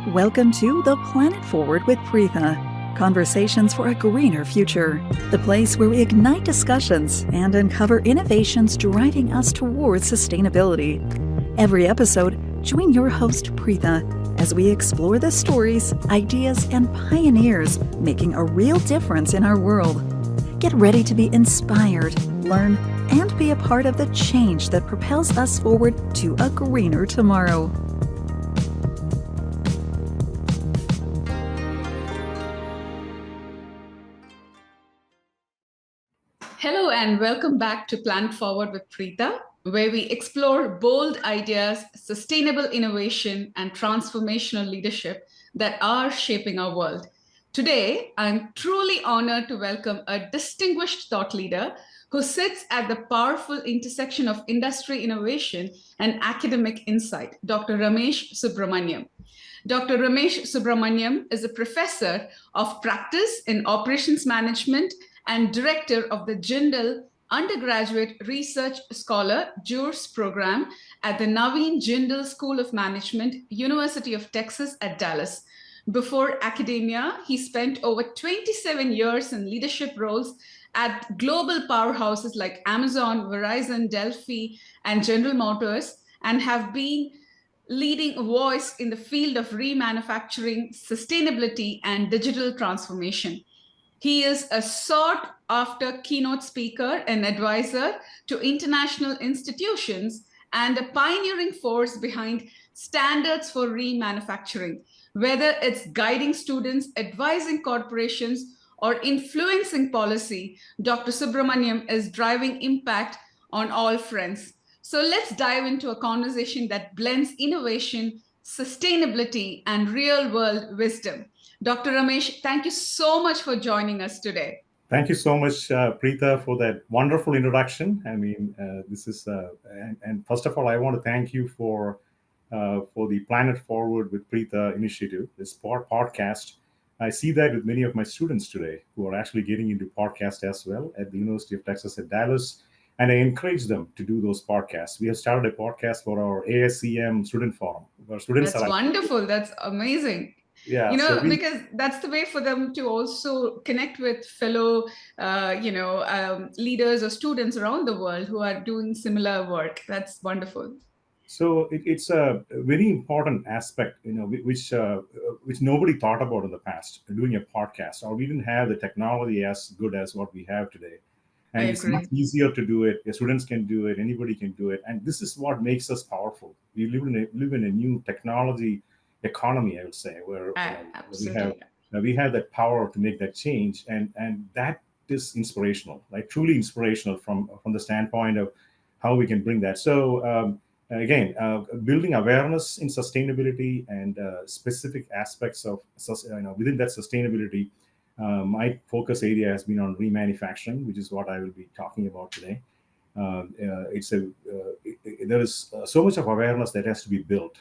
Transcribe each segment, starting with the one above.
Welcome to The Planet Forward with Preetha. Conversations for a greener future. The place where we ignite discussions and uncover innovations driving us towards sustainability. Every episode, join your host Preetha as we explore the stories, ideas, and pioneers making a real difference in our world. Get ready to be inspired, learn, and be a part of the change that propels us forward to a greener tomorrow. Hello and welcome back to Planet Forward with Preetha, where we explore bold ideas, sustainable innovation, and transformational leadership that are shaping our world. Today, I'm truly honored to welcome a distinguished thought leader who sits at the powerful intersection of industry innovation and academic insight, Dr. Ramesh Subramoniam. Dr. Ramesh Subramoniam is a professor of practice in operations management and director of the Jindal Undergraduate Research Scholar JURS program at the Naveen Jindal School of Management, University of Texas at Dallas. Before academia, he spent over 27 years in leadership roles at global powerhouses like Amazon, Verizon, Delphi, and General Motors, and have been leading voice in the field of remanufacturing, sustainability, and digital transformation. He is a sought after keynote speaker and advisor to international institutions and a pioneering force behind standards for remanufacturing, whether it's guiding students, advising corporations, or influencing policy. Dr. Subramaniam is driving impact on all fronts. So let's dive into a conversation that blends innovation, sustainability, and real world wisdom. Dr. Ramesh, thank you so much for joining us today. Thank you so much, Preetha, for that wonderful introduction. I mean, this is, and first of all, I want to thank you for the Planet Forward with Preetha initiative, this podcast. I see that with many of my students today who are actually getting into podcast as well at the University of Texas at Dallas. And I encourage them to do those podcasts. We have started a podcast for our ASCM student forum, where students That's are wonderful. That's amazing. yeah. So Because that's the way for them to also connect with fellow, leaders or students around the world who are doing similar work. That's wonderful. it's a very important aspect, which nobody thought about in the past, doing a podcast, or we didn't have the technology as good as what we have today. I And it's much agree. easier to do it. The students can do it. Anybody can do it. And this is what makes us powerful. We live in a new technology economy, I would say, where Absolutely. we have that power to make that change, and that is inspirational, like truly inspirational from the standpoint of how we can bring that. So again, building awareness in sustainability and specific aspects of within that sustainability. My focus area has been on remanufacturing, which is what I will be talking about today. There is so much of awareness that has to be built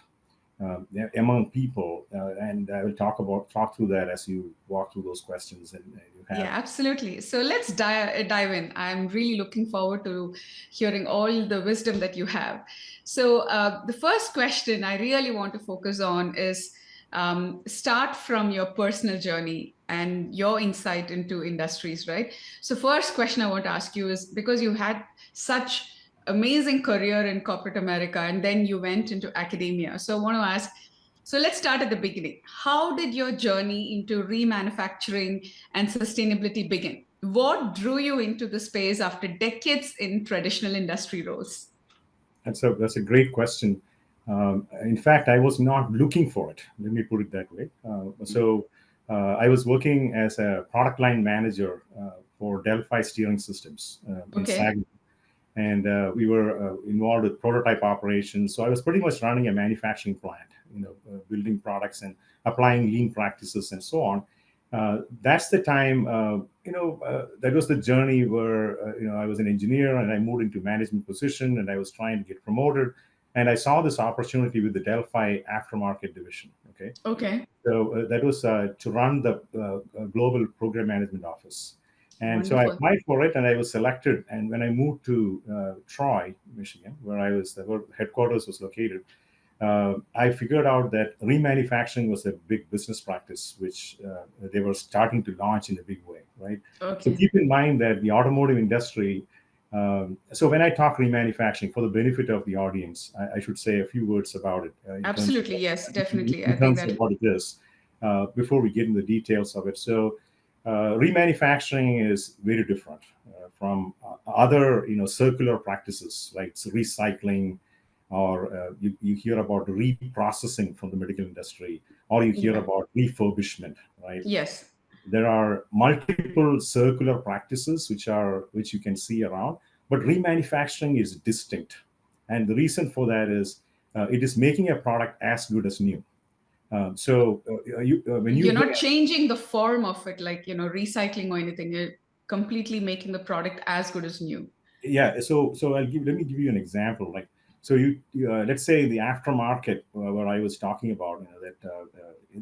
among people, and I will talk through that as you walk through those questions, and you Yeah, have. absolutely. So let's dive in. I'm really looking forward to hearing all the wisdom that you have. So, the first question I really want to focus on is start from your personal journey and your insight into industries, right? So, first question I want to ask you is because you had such amazing career in corporate America and then you went into academia. So, I want to ask, so let's start at the beginning. How did your journey into remanufacturing and sustainability begin? What drew you into the space after decades in traditional industry roles? That's a great question. In fact, I was not looking for it. Let me put it that way. I was working as a product line manager for Delphi Steering Systems in Okay. Saginaw, and we were involved with prototype operations. So I was pretty much running a manufacturing plant, building products and applying lean practices and so on. That's the time, that was the journey where, I was an engineer and I moved into management position and I was trying to get promoted. And I saw this opportunity with the Delphi aftermarket division. Okay. Okay. So that was to run the global program management office. And so I Wonderful. applied for it and I was selected. And when I moved to Troy, Michigan, where the headquarters was located, I figured out that remanufacturing was a big business practice, which they were starting to launch in a big way, right? So Okay. keep in mind that the automotive industry. So when I talk remanufacturing, for the benefit of the audience, I should say a few words about it Absolutely. Yes, definitely. I in think terms of that. what it is before we get into the details of it. So remanufacturing is very different from other circular practices like recycling, or you hear about reprocessing from the medical industry, or you hear Yeah. about refurbishment, right? Yes. There are multiple circular practices which you can see around, but remanufacturing is distinct, and the reason for that is it is making a product as good as new. When you You're go, not changing the form of it, like, recycling or anything. You're completely making the product as good as new. yeah, so let me give you an example. Like, so let's say the aftermarket where I was talking about, that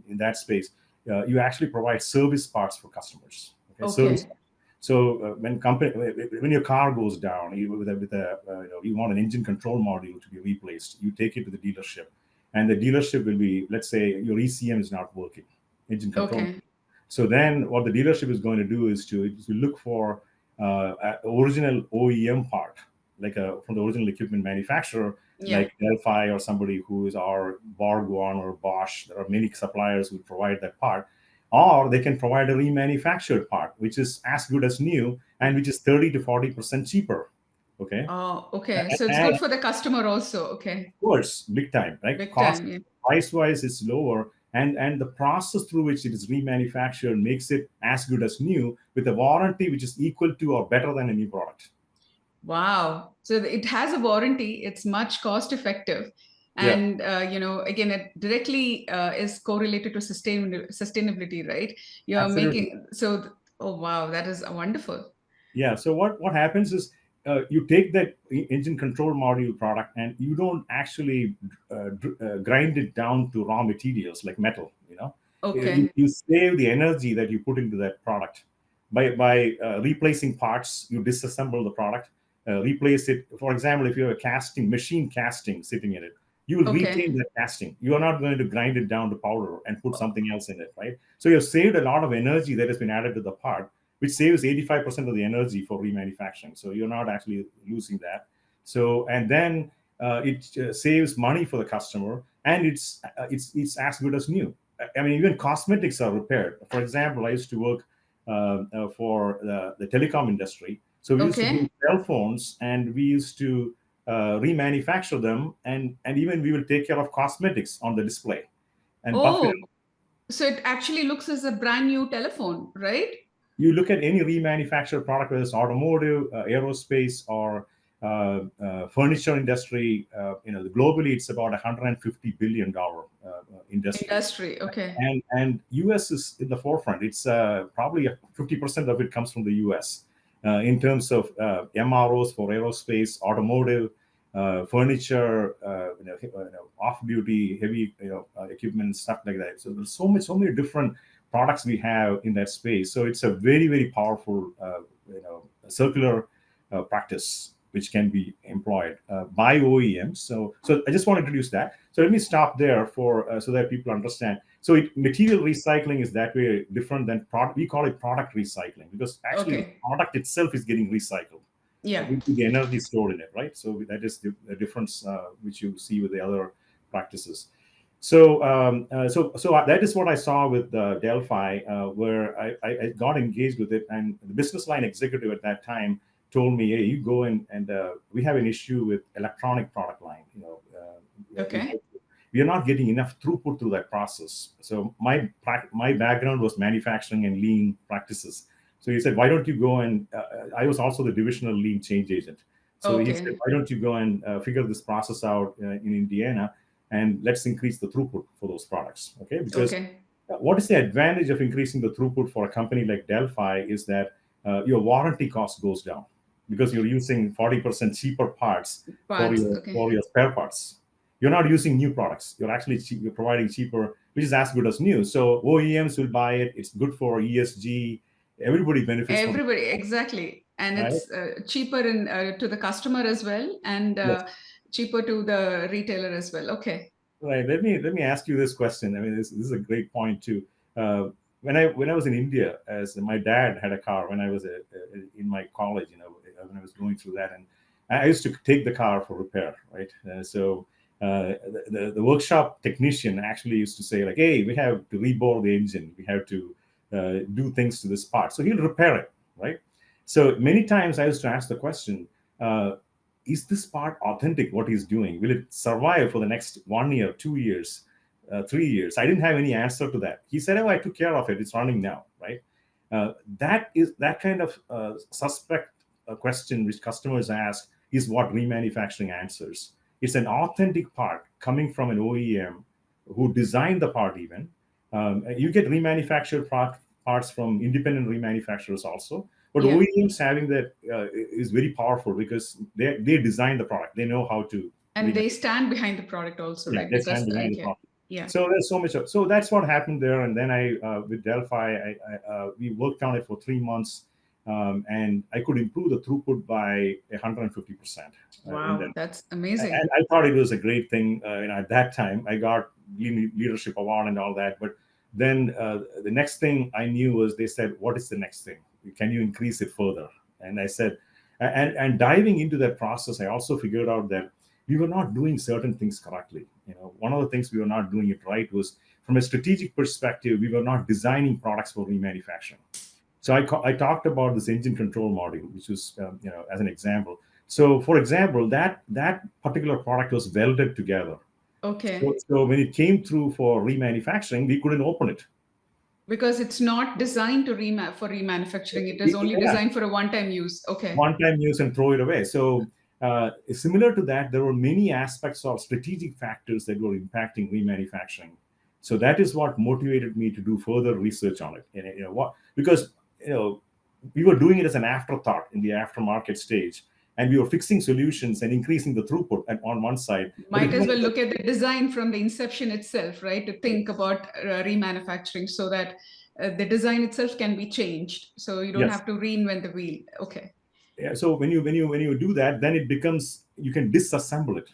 in that space, you actually provide service parts for customers. Okay, service. Okay. So when your car goes down, you want an engine control module to be replaced, you take it to the dealership, and the dealership will be, let's say your ECM is not working, engine control. Okay. So then what the dealership is going to do is to look for original OEM part, like from the original equipment manufacturer, Yeah. like Delphi or somebody who is our Borgwarn or Bosch. There are many suppliers who provide that part, or they can provide a remanufactured part, which is as good as new and which is 30 to 40% cheaper. Okay, Oh, okay. So it's and good for the customer also. Okay. of course, big time, right? Big Cost time. Yeah. price wise is lower, and the process through which it is remanufactured makes it as good as new with a warranty which is equal to or better than a new product. Wow. So it has a warranty. It's much cost effective. Yeah, And, again, it directly is correlated to sustainability, right? You're absolutely. making, so, oh, wow, that is wonderful. Yeah. So what happens is you take that engine control module product and you don't actually grind it down to raw materials like metal. Okay. You save the energy that you put into that product by replacing parts. You disassemble the product, replace it. For example, if you have a casting machine casting sitting in it, you will Okay. retain that casting. You are not going to grind it down to powder and put something else in it, right? So you've saved a lot of energy that has been added to the part, which saves 85% of the energy for remanufacturing. So you're not actually losing that. So, and then it saves money for the customer, and it's as good as new. I mean, even cosmetics are repaired. For example, I used to work for the telecom industry. So we used to do Okay. cell phones, and we used to remanufacture them, and even we will take care of cosmetics on the display and buff it. Oh, so it actually looks as a brand new telephone, right? You look at any remanufactured product, whether it's automotive, aerospace, or furniture industry. Globally, it's about $150 billion industry, Industry. Okay. and US is in the forefront. It's probably 50% of it comes from the US in terms of MROs for aerospace, automotive, furniture, off-duty, heavy equipment, stuff like that. So there's so many different products we have in that space. So it's a very, very powerful, circular practice which can be employed by OEMs. So I just want to introduce that. So let me stop there for so that people understand. So material recycling is that way different than product. We call it product recycling because actually the Okay. product itself is getting recycled Yeah. with the energy stored in it, right? So that is the difference which you see with the other practices. So that is what I saw with Delphi, where I got engaged with it, and the business line executive at that time told me, "Hey, you go in, and we have an issue with electronic product line. Okay. We are not getting enough throughput through that process." So my background was manufacturing and lean practices. So he said, "Why don't you go and?" I was also the divisional lean change agent. So he said, Okay. "Why don't you go and figure this process out in Indiana, and let's increase the throughput for those products?" Okay, because Okay. what is the advantage of increasing the throughput for a company like Delphi is that your warranty cost goes down because you're using 40% cheaper parts for Parts. your Okay. for your spare parts. You're not using new products. You're actually you're providing cheaper, which is as good as new. So OEMs will buy it. It's good for ESG. Everybody benefits from it, Everybody, exactly. And right? it's cheaper to the customer as well, and Yes. cheaper to the retailer as well. Okay. Right. Let me ask you this question. I mean, this is a great point too. When I was in India, as my dad had a car when I was in my college, when I was going through that, and I used to take the car for repair, right? The workshop technician actually used to say like, "Hey, we have to rebore the engine. We have to do things to this part." So he'll repair it, right? So many times I used to ask the question. Is this part authentic? What he's doing, will it survive for the next 1 year, 2 years, 3 years? I didn't have any answer to that. He said, "Oh, I took care of it. It's running now." Right? That kind of suspect question which customers ask is what remanufacturing answers. It's an authentic part coming from an OEM who designed the part. Even you get remanufactured parts from independent remanufacturers also, but Yeah. OEMs having that is very powerful because they design the product. They know how to. And they stand behind the product also, Yeah, right? they Because stand behind the yeah, product. yeah. So there's so much so that's what happened there. And then I with Delphi, we worked on it for 3 months, and I could improve the throughput by 150% in that. Wow, that's amazing. And I thought it was a great thing. At that time, I got leadership award and all that. But then the next thing I knew was they said, "What is the next thing? Can you increase it further?" And I said, and diving into that process, I also figured out that we were not doing certain things correctly. One of the things we were not doing it right was from a strategic perspective, we were not designing products for remanufacturing. So I talked about this engine control module, which was, as an example. So, for example, that particular product was welded together. Okay. So when it came through for remanufacturing, we couldn't open it. Because it's not designed to for remanufacturing. It is only Yeah, designed for a one-time use. Okay. one-time use and throw it away. So similar to that, there were many aspects of strategic factors that were impacting remanufacturing. So that is what motivated me to do further research on it. And because we were doing it as an afterthought in the aftermarket stage, and we were fixing solutions and increasing the throughput on one side. But if Might as well look at the design from the inception itself, right? To think about remanufacturing so that the design itself can be changed. So you don't yes, have to reinvent the wheel. Okay. yeah, so when you do that, then it becomes, you can disassemble it.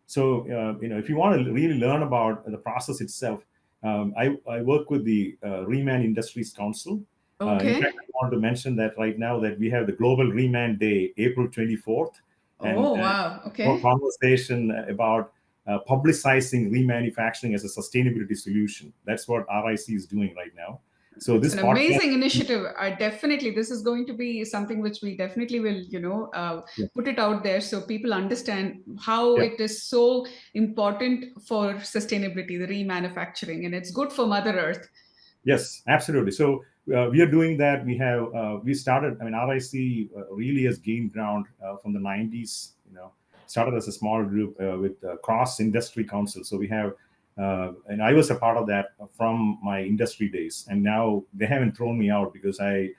So if you want to really learn about the process itself, I work with the Reman Industries Council. In fact, Okay. I want to mention that right now that we have the Global Reman Day, April 24th, and Oh, wow. more Okay. conversation about publicizing remanufacturing as a sustainability solution. That's what RIC is doing right now. So It's this an podcast. amazing initiative. I definitely, this is going to be something which we definitely will, Yeah, put it out there so people understand how yeah. it is so important for sustainability, the remanufacturing, and it's good for Mother Earth. Yes, absolutely. So we are doing that. We started. I mean, RIC really has gained ground from the '90s. Started as a small group with cross industry council. So we have, and I was a part of that from my industry days. And now they haven't thrown me out because I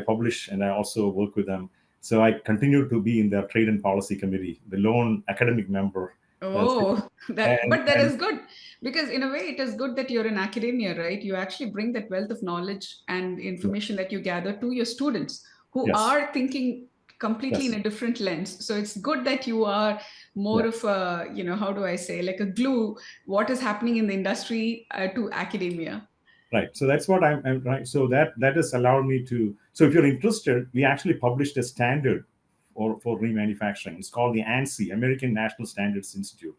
publish and I also work with them. So I continue to be in their trade and policy committee, the lone academic member. Uh, Oh, and but that and is good because in a way it is good that you're in academia, right? You actually bring that wealth of knowledge and information that you gather to your students who yes, are thinking completely in yes, a different lens. So it's good that you are more yeah. of a, how do I say, like a glue, what is happening in the industry to academia. Right. So that's what I'm right. So that has allowed me to. So if you're interested, we actually published a standard for remanufacturing. It's called the ANSI, American National Standards Institute.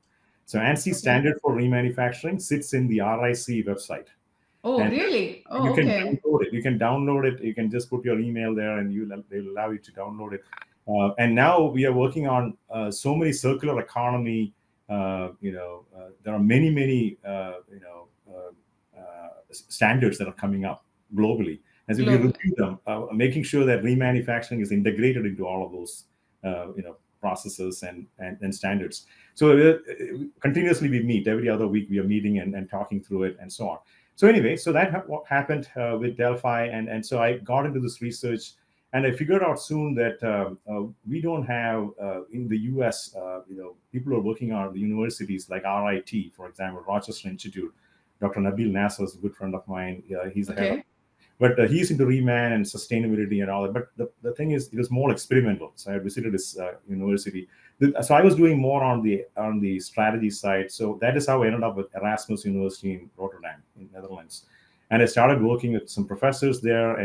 So ANSI Okay. standard for remanufacturing sits in the RIC website, Oh, and really? you Oh, can okay. download it. You can download it. You can just put your email there, and they'll allow you to download it. And now we are working on so many circular economy. There are many standards that are coming up globally. As we Global. review them, making sure that remanufacturing is integrated into all of those, processes and standards. So continuously we meet every other week. We are meeting and talking through it and so on. So anyway, so that what happened with Delphi, and so I got into this research, and I figured out soon that we don't have in the U.S. People are working on the universities like RIT, for example, Rochester Institute. Dr. Nabil Nasser is a good friend of mine. He's the head of, Okay. but he's into reman and sustainability and all that. But the thing is, it was more experimental. So I visited his university. So I was doing more on the strategy side. So that is how I ended up with Erasmus University in Rotterdam, in Netherlands, and I started working with some professors there,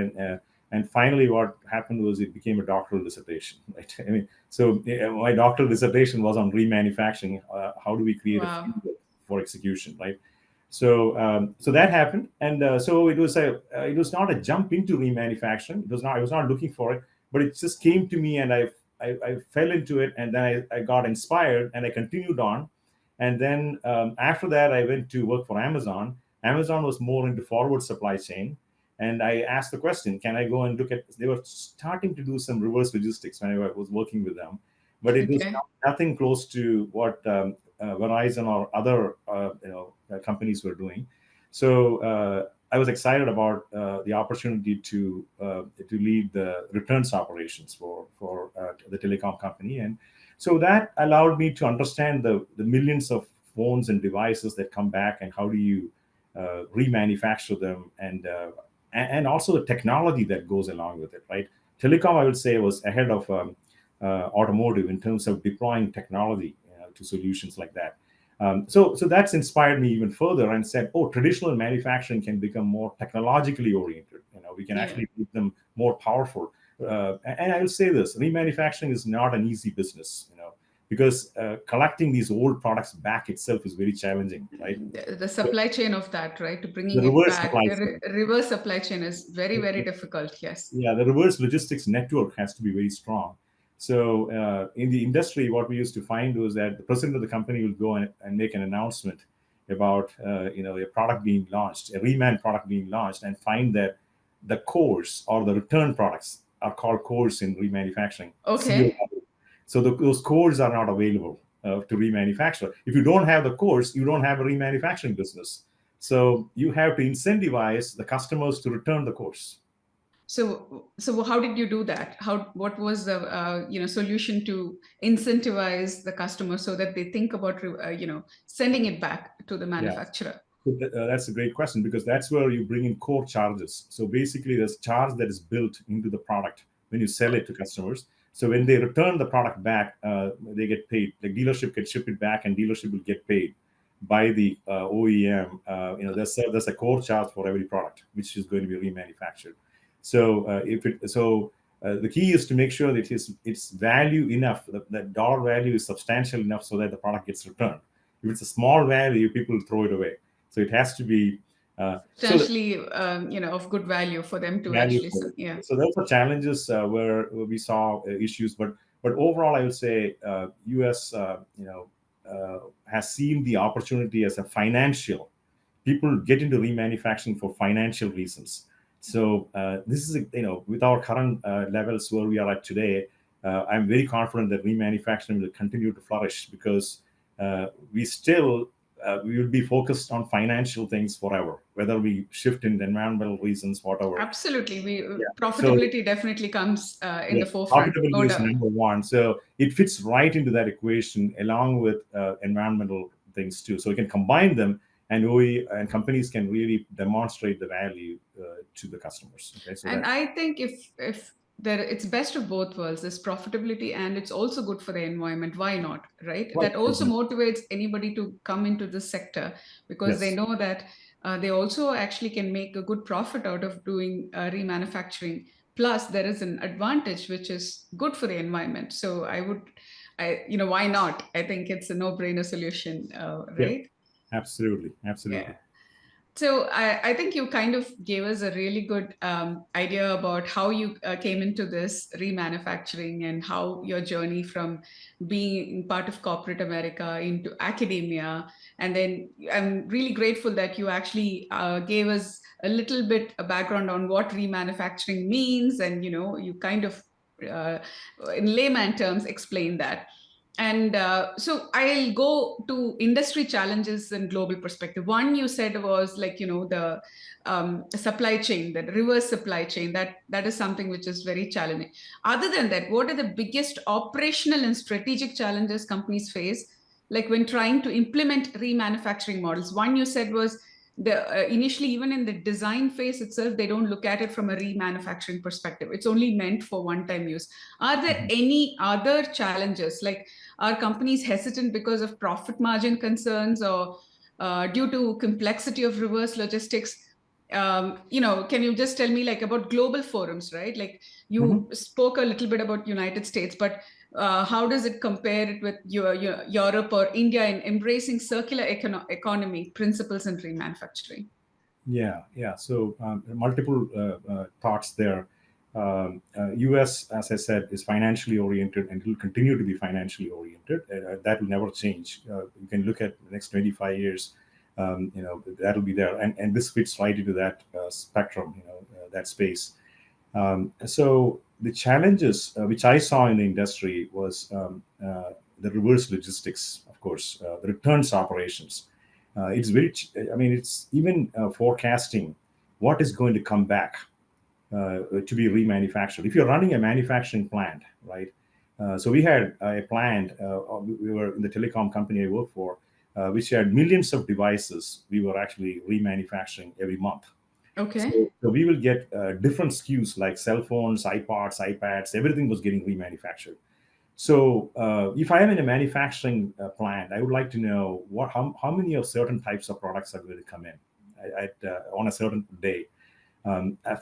and finally, what happened was it became a doctoral dissertation. Right? I mean, so my doctoral dissertation was on remanufacturing. How do we create a Wow. framework for execution, right? So that happened, and so it was not a jump into remanufacturing. It was not. I was not looking for it, but it just came to me, and I fell into it, and then I got inspired, and I continued on. And then after that, I went to work for Amazon. Amazon was more into forward supply chain, and I asked the question, can I go and look at? They were starting to do some reverse logistics when I was working with them, but it was Okay. nothing close to what Verizon or other companies were doing. So I was excited about the opportunity to lead the returns operations for the telecom company, and so that allowed me to understand the millions of phones and devices that come back, and how do you remanufacture them, and also the technology that goes along with it. Right, telecom, I would say, was ahead of automotive in terms of deploying technology to solutions like that. So that's inspired me even further, and said, oh, traditional manufacturing can become more technologically oriented. We can Yeah. actually make them more powerful. And I will say this: remanufacturing is not an easy business, because collecting these old products back itself is very challenging, right? The supply chain of that, right? To The bringing it reverse back, supply the chain. reverse supply chain is very, very difficult. Yes. Yeah, the reverse logistics network has to be very strong. So in the industry, what we used to find was that the president of the company will go and make an announcement about a product being launched, a reman product being launched, and find that the cores or the return products are called cores in remanufacturing. Okay. So those cores are not available to remanufacture. If you don't have the cores, you don't have a remanufacturing business. So you have to incentivize the customers to return the cores. So how did you do that? What was the solution to incentivize the customer so that they think about sending it back to the Yeah. manufacturer? That's a great question, because that's where you bring in core charges. So basically, there's charge that is built into the product when you sell it to customers. So when they return the product back, they get paid. The dealership can ship it back, and dealership will get paid by the OEM. There's a core charge for every product which is going to be remanufactured. So the key is to make sure that its value enough, that dollar value is substantial enough so that the product gets returned. If it's a small value, people throw it away. So it has to be Substantially, of good value for them to value actually, for it. yeah. So those are challenges where we saw issues, but overall, I would say U.S. Has seen the opportunity as a financial. People get into remanufacturing for financial reasons. So this is with our current levels where we are at today, I'm very confident that remanufacturing will continue to flourish, because we will be focused on financial things forever, whether we shift in environmental reasons, whatever. Absolutely. Yeah. So Profitability definitely comes in yeah, the forefront. profitability No is doubt. number one. So it fits right into that equation, along with environmental things too. So we can combine them, and we and companies can really demonstrate the value to the customers. Okay, so And that I think if there, it's best of both worlds. There's profitability and it's also good for the environment. Why not, right? right. That also motivates anybody to come into this sector because they Yes. know that they also actually can make a good profit out of doing remanufacturing. Plus, there is an advantage which is good for the environment. So why not? I think it's a no-brainer solution, Yeah. right? Absolutely. Yeah. Absolutely. So I think you kind of gave us a really good idea about how you came into this remanufacturing and how your journey from being part of corporate America into academia. And then I'm really grateful that you actually gave us a little bit a background on what remanufacturing means. And, you kind of, uh, in layman terms, explain that. And so I'll go to industry challenges and global perspective. One you said was like, the supply chain, the reverse supply chain, that is something which is very challenging. Other than that, what are the biggest operational and strategic challenges companies face, like when trying to implement remanufacturing models? One you said was initially, even in the design phase itself, they don't look at it from a remanufacturing perspective. It's only meant for one-time use. Are there any other challenges? Like, are companies hesitant because of profit margin concerns, or due to complexity of reverse logistics? Can you just tell me like about global forums, right? Like you spoke a little bit about United States, but how does it compare it with your Europe or India in embracing circular economy principles in remanufacturing? Yeah. So multiple thoughts there. US, as I said, is financially oriented and will continue to be financially oriented. That will never change. You can look at the next 25 years. That'll be there, and this fits right into that spectrum. That space. So the challenges which I saw in the industry was the reverse logistics, of course, the returns operations. It's very, I mean, it's even forecasting what is going to come back to be remanufactured. If you're running a manufacturing plant, right? So we had a plant, we were in the telecom company I worked for, which had millions of devices we were actually remanufacturing every month. Okay. So we will get different SKUs like cell phones, iPods, iPads, everything was getting remanufactured. So if I am in a manufacturing plant, I would like to know how many of certain types of products are going to come in on a certain day.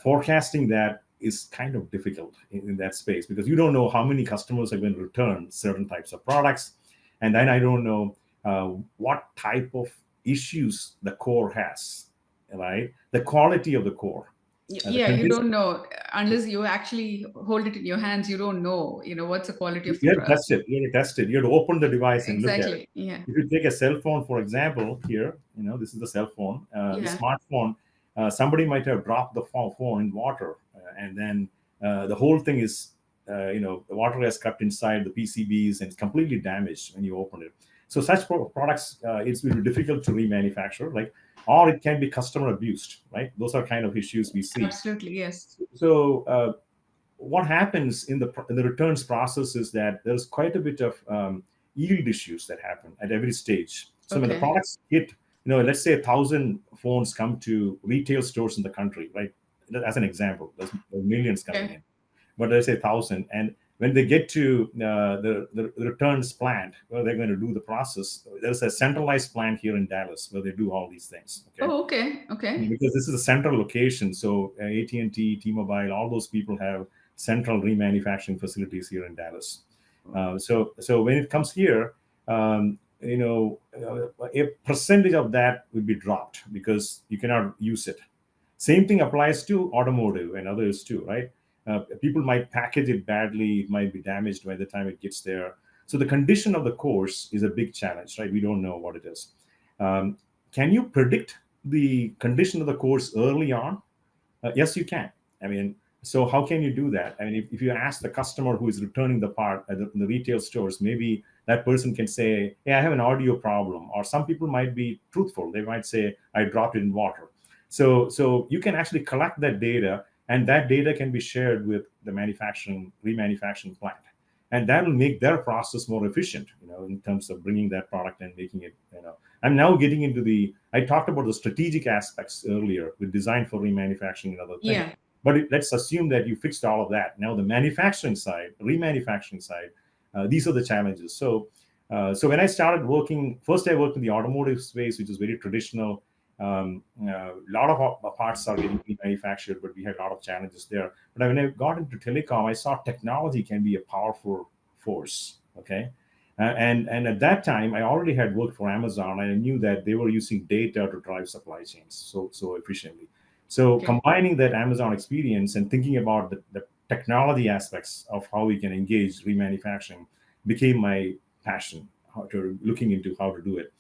Forecasting that is kind of difficult in that space because you don't know how many customers are going to return certain types of products. And then I don't know what type of issues the core has, right? The quality of the core. Yeah, you don't know unless you actually hold it in your hands. You don't know, what's the quality of the You have to product. test it. You have to test it. You have to open the device and look at it. Exactly. Yeah. If you take a cell phone, for example, here, this is the cell phone. The Yeah. smartphone, somebody might have dropped the phone in water, and then the whole thing is, the water has crept inside the PCBs and it's completely damaged when you open it. So such products, it's really difficult to remanufacture, or it can be customer abused, right? Those are kind of issues we see. Absolutely. Yes. So what happens in the returns process is that there's quite a bit of yield issues that happen at every stage. So when the Okay. products hit, let's say 1,000 phones come to retail stores in the country, right? As an example, there's millions coming in, but let's say 1,000, and when they get to the returns plant where they're going to do the process, there's a centralized plant here in Dallas where they do all these things. Okay. Oh, okay. Okay. Because this is a central location, so AT&T, T-Mobile, all those people have central remanufacturing facilities here in Dallas. So when it comes here, a percentage of that will be dropped because you cannot use it. Same thing applies to automotive and others too, right? People might package it badly, it might be damaged by the time it gets there. So the condition of the course is a big challenge, right? We don't know what it is. Can you predict the condition of the course early on? Yes, you can. I mean, so how can you do that? I mean, if you ask the customer who is returning the part at the retail stores, maybe that person can say, hey, I have an audio problem. Or some people might be truthful. They might say, I dropped it in water. So you can actually collect that data, and that data can be shared with the remanufacturing plant. And that will make their process more efficient, in terms of bringing that product and making it, I'm now getting into I talked about the strategic aspects earlier with design for remanufacturing and other things. Yeah. But let's assume that you fixed all of that. Now the manufacturing side, remanufacturing side, these are the challenges. So when I started working, first I worked in the automotive space, which is very traditional. A lot of our parts are getting remanufactured, but we had a lot of challenges there. But when I got into telecom, I saw technology can be a powerful force. Okay. And at that time, I already had worked for Amazon. I knew that they were using data to drive supply chains so efficiently. So combining that Amazon experience and thinking about the technology aspects of how we can engage remanufacturing became my passion, looking into how to do it.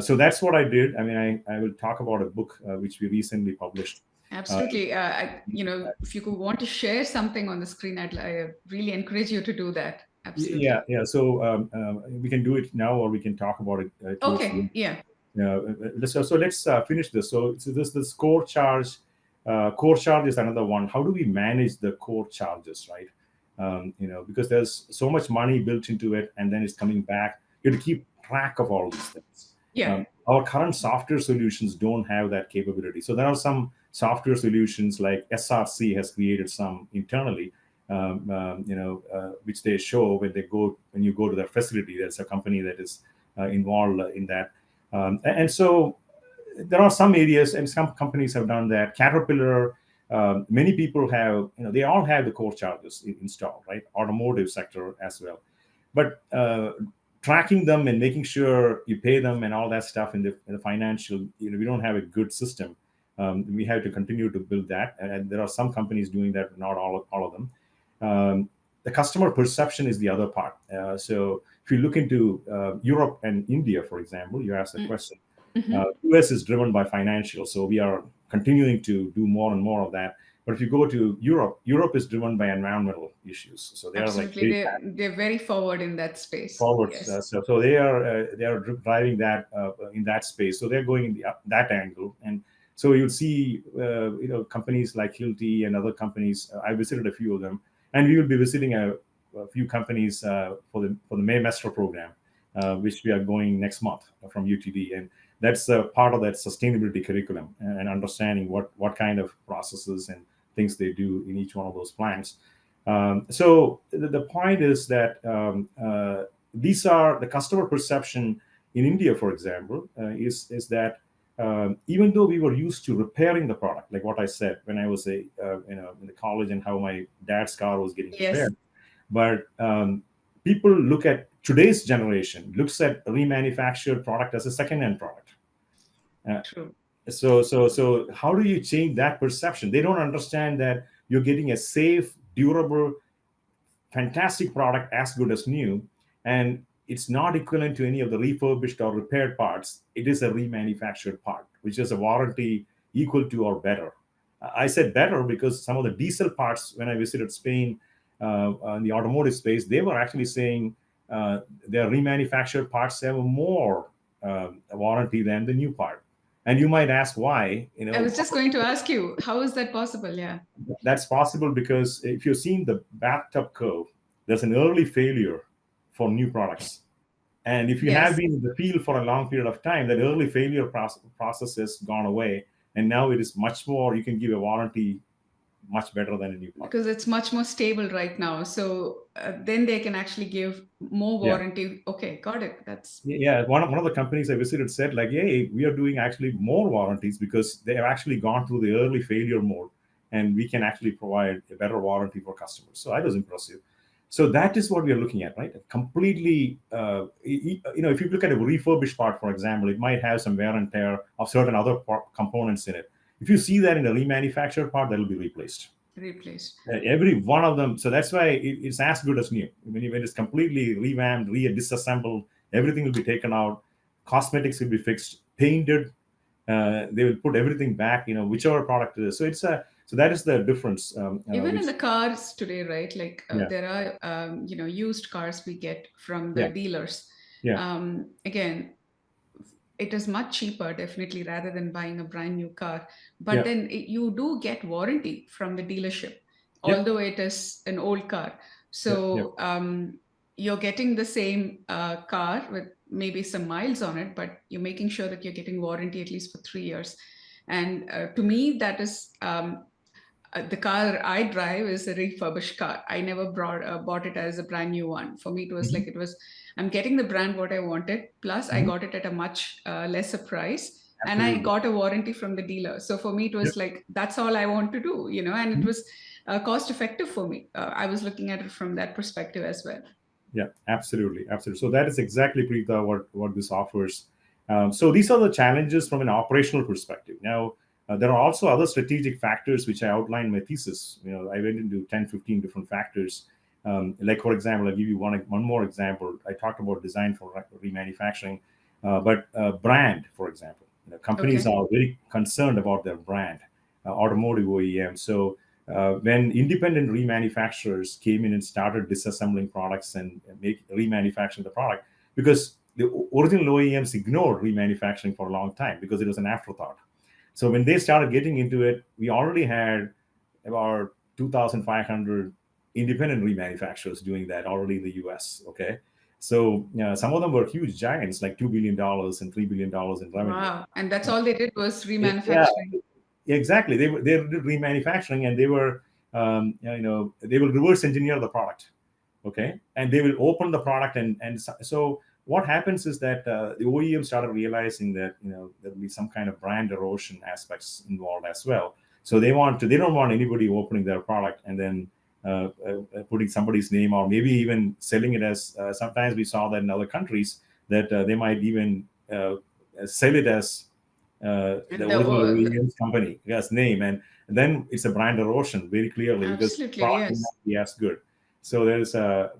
So that's what I did. I mean, I will talk about a book which we recently published. Absolutely. If you could want to share something on the screen, I really encourage you to do that. Absolutely. Yeah. So we can do it now, or we can talk about it towards the Okay. end. Yeah. So let's finish this. So this core charge. Core charge is another one. How do we manage the core charges, right? Because there's so much money built into it, and then it's coming back. You have to keep track of all these things. Yeah. Our current software solutions don't have that capability. So there are some software solutions like SRC has created some internally, which they show when you go to their facility. There's a company that is involved in that, and so there are some areas, and some companies have done that. Caterpillar, many people have, they all have the core chargers installed, right? Automotive sector as well, but tracking them and making sure you pay them and all that stuff in the financial, we don't have a good system. We have to continue to build that, and there are some companies doing that, not all of them. The customer perception is the other part. So if you look into Europe and India, for example, you asked the question. US is driven by financial, so we are continuing to do more and more of that. But if you go to Europe, Europe is driven by environmental issues, so they are like Absolutely. They're very forward in that space. forward. Yes. So they are driving that in that space. So they're going in that angle, and so you'll see companies like Hilti and other companies. I visited a few of them, and we will be visiting a few companies for the May Master program, which we are going next month from UTD, and that's part of that sustainability curriculum and understanding what kind of processes and things they do in each one of those plants. So the point is that these are the customer perception in India, for example, is that even though we were used to repairing the product, like what I said when I was in the college, and how my dad's car was getting repaired, but people look at today's generation looks at a remanufactured product as a second-hand product. True. So how do you change that perception? They don't understand that you're getting a safe, durable, fantastic product as good as new, and it's not equivalent to any of the refurbished or repaired parts. It is a remanufactured part, which is a warranty equal to or better. I said better because some of the diesel parts, when I visited Spain in the automotive space, they were actually saying their remanufactured parts have more warranty than the new part. And you might ask why. I was just going to ask you, how is that possible? Yeah. That's possible because if you've seen the bathtub curve, there's an early failure for new products. And if you have been in the field for a long period of time, that early failure process has gone away. And now it is much more, you can give a warranty much better than a new product. Because it's much more stable right now. So then they can actually give more warranty. Yeah. Okay, got it. That's one of the companies I visited said like, hey, we are doing actually more warranties because they have actually gone through the early failure mode, and we can actually provide a better warranty for customers. So that was impressive. So that is what we are looking at, right? Completely, if you look at a refurbished part, for example, it might have some wear and tear of certain other components in it. If you see that in a remanufactured part, that will be replaced. Every one of them. So that's why it's as good as new. When it's completely revamped, disassembled, everything will be taken out. Cosmetics will be fixed, painted. They will put everything back, whichever product it is. So that is the difference. Even in the cars today, right? Like there are, used cars we get from the dealers. Again, it is much cheaper, definitely, rather than buying a brand new car. But then you do get warranty from the dealership, although it is an old car. So you're getting the same car with maybe some miles on it, but you're making sure that you're getting warranty at least for 3 years. And to me, that is the car I drive is a refurbished car. I never bought it as a brand new one. For me, it was like I'm getting the brand what I wanted, plus I got it at a much lesser price. Absolutely. And I got a warranty from the dealer. So for me, it was like, that's all I want to do, and it was cost effective for me. I was looking at it from that perspective as well. Yeah, absolutely. So that is exactly, Preeta, what this offers. So these are the challenges from an operational perspective. Now, there are also other strategic factors which I outlined in my thesis. I went into 10, 15 different factors. Like, for example, I'll give you one more example. I talked about design for remanufacturing, but brand, for example. Companies are very concerned about their brand, automotive OEM. So when independent remanufacturers came in and started disassembling products and remanufacturing the product, because the original OEMs ignored remanufacturing for a long time because it was an afterthought. So when they started getting into it, we already had about 2,500 independent remanufacturers doing that already in the US. Okay, So some of them were huge giants, like $2 billion and $3 billion in revenue. Wow. And that's all they did was Yeah, remanufacturing. exactly. They did remanufacturing, and they were they will reverse engineer the product, okay, and they will open the product, and so what happens is that the OEM started realizing that there'll be some kind of brand erosion aspects involved as well. So they don't want anybody opening their product and then putting somebody's name, or maybe even selling it as sometimes we saw that in other countries that they might even sell it as the And original OEM's company, yes, name, and then it's a brand erosion very clearly because absolutely, product may not yes. be as good. So there's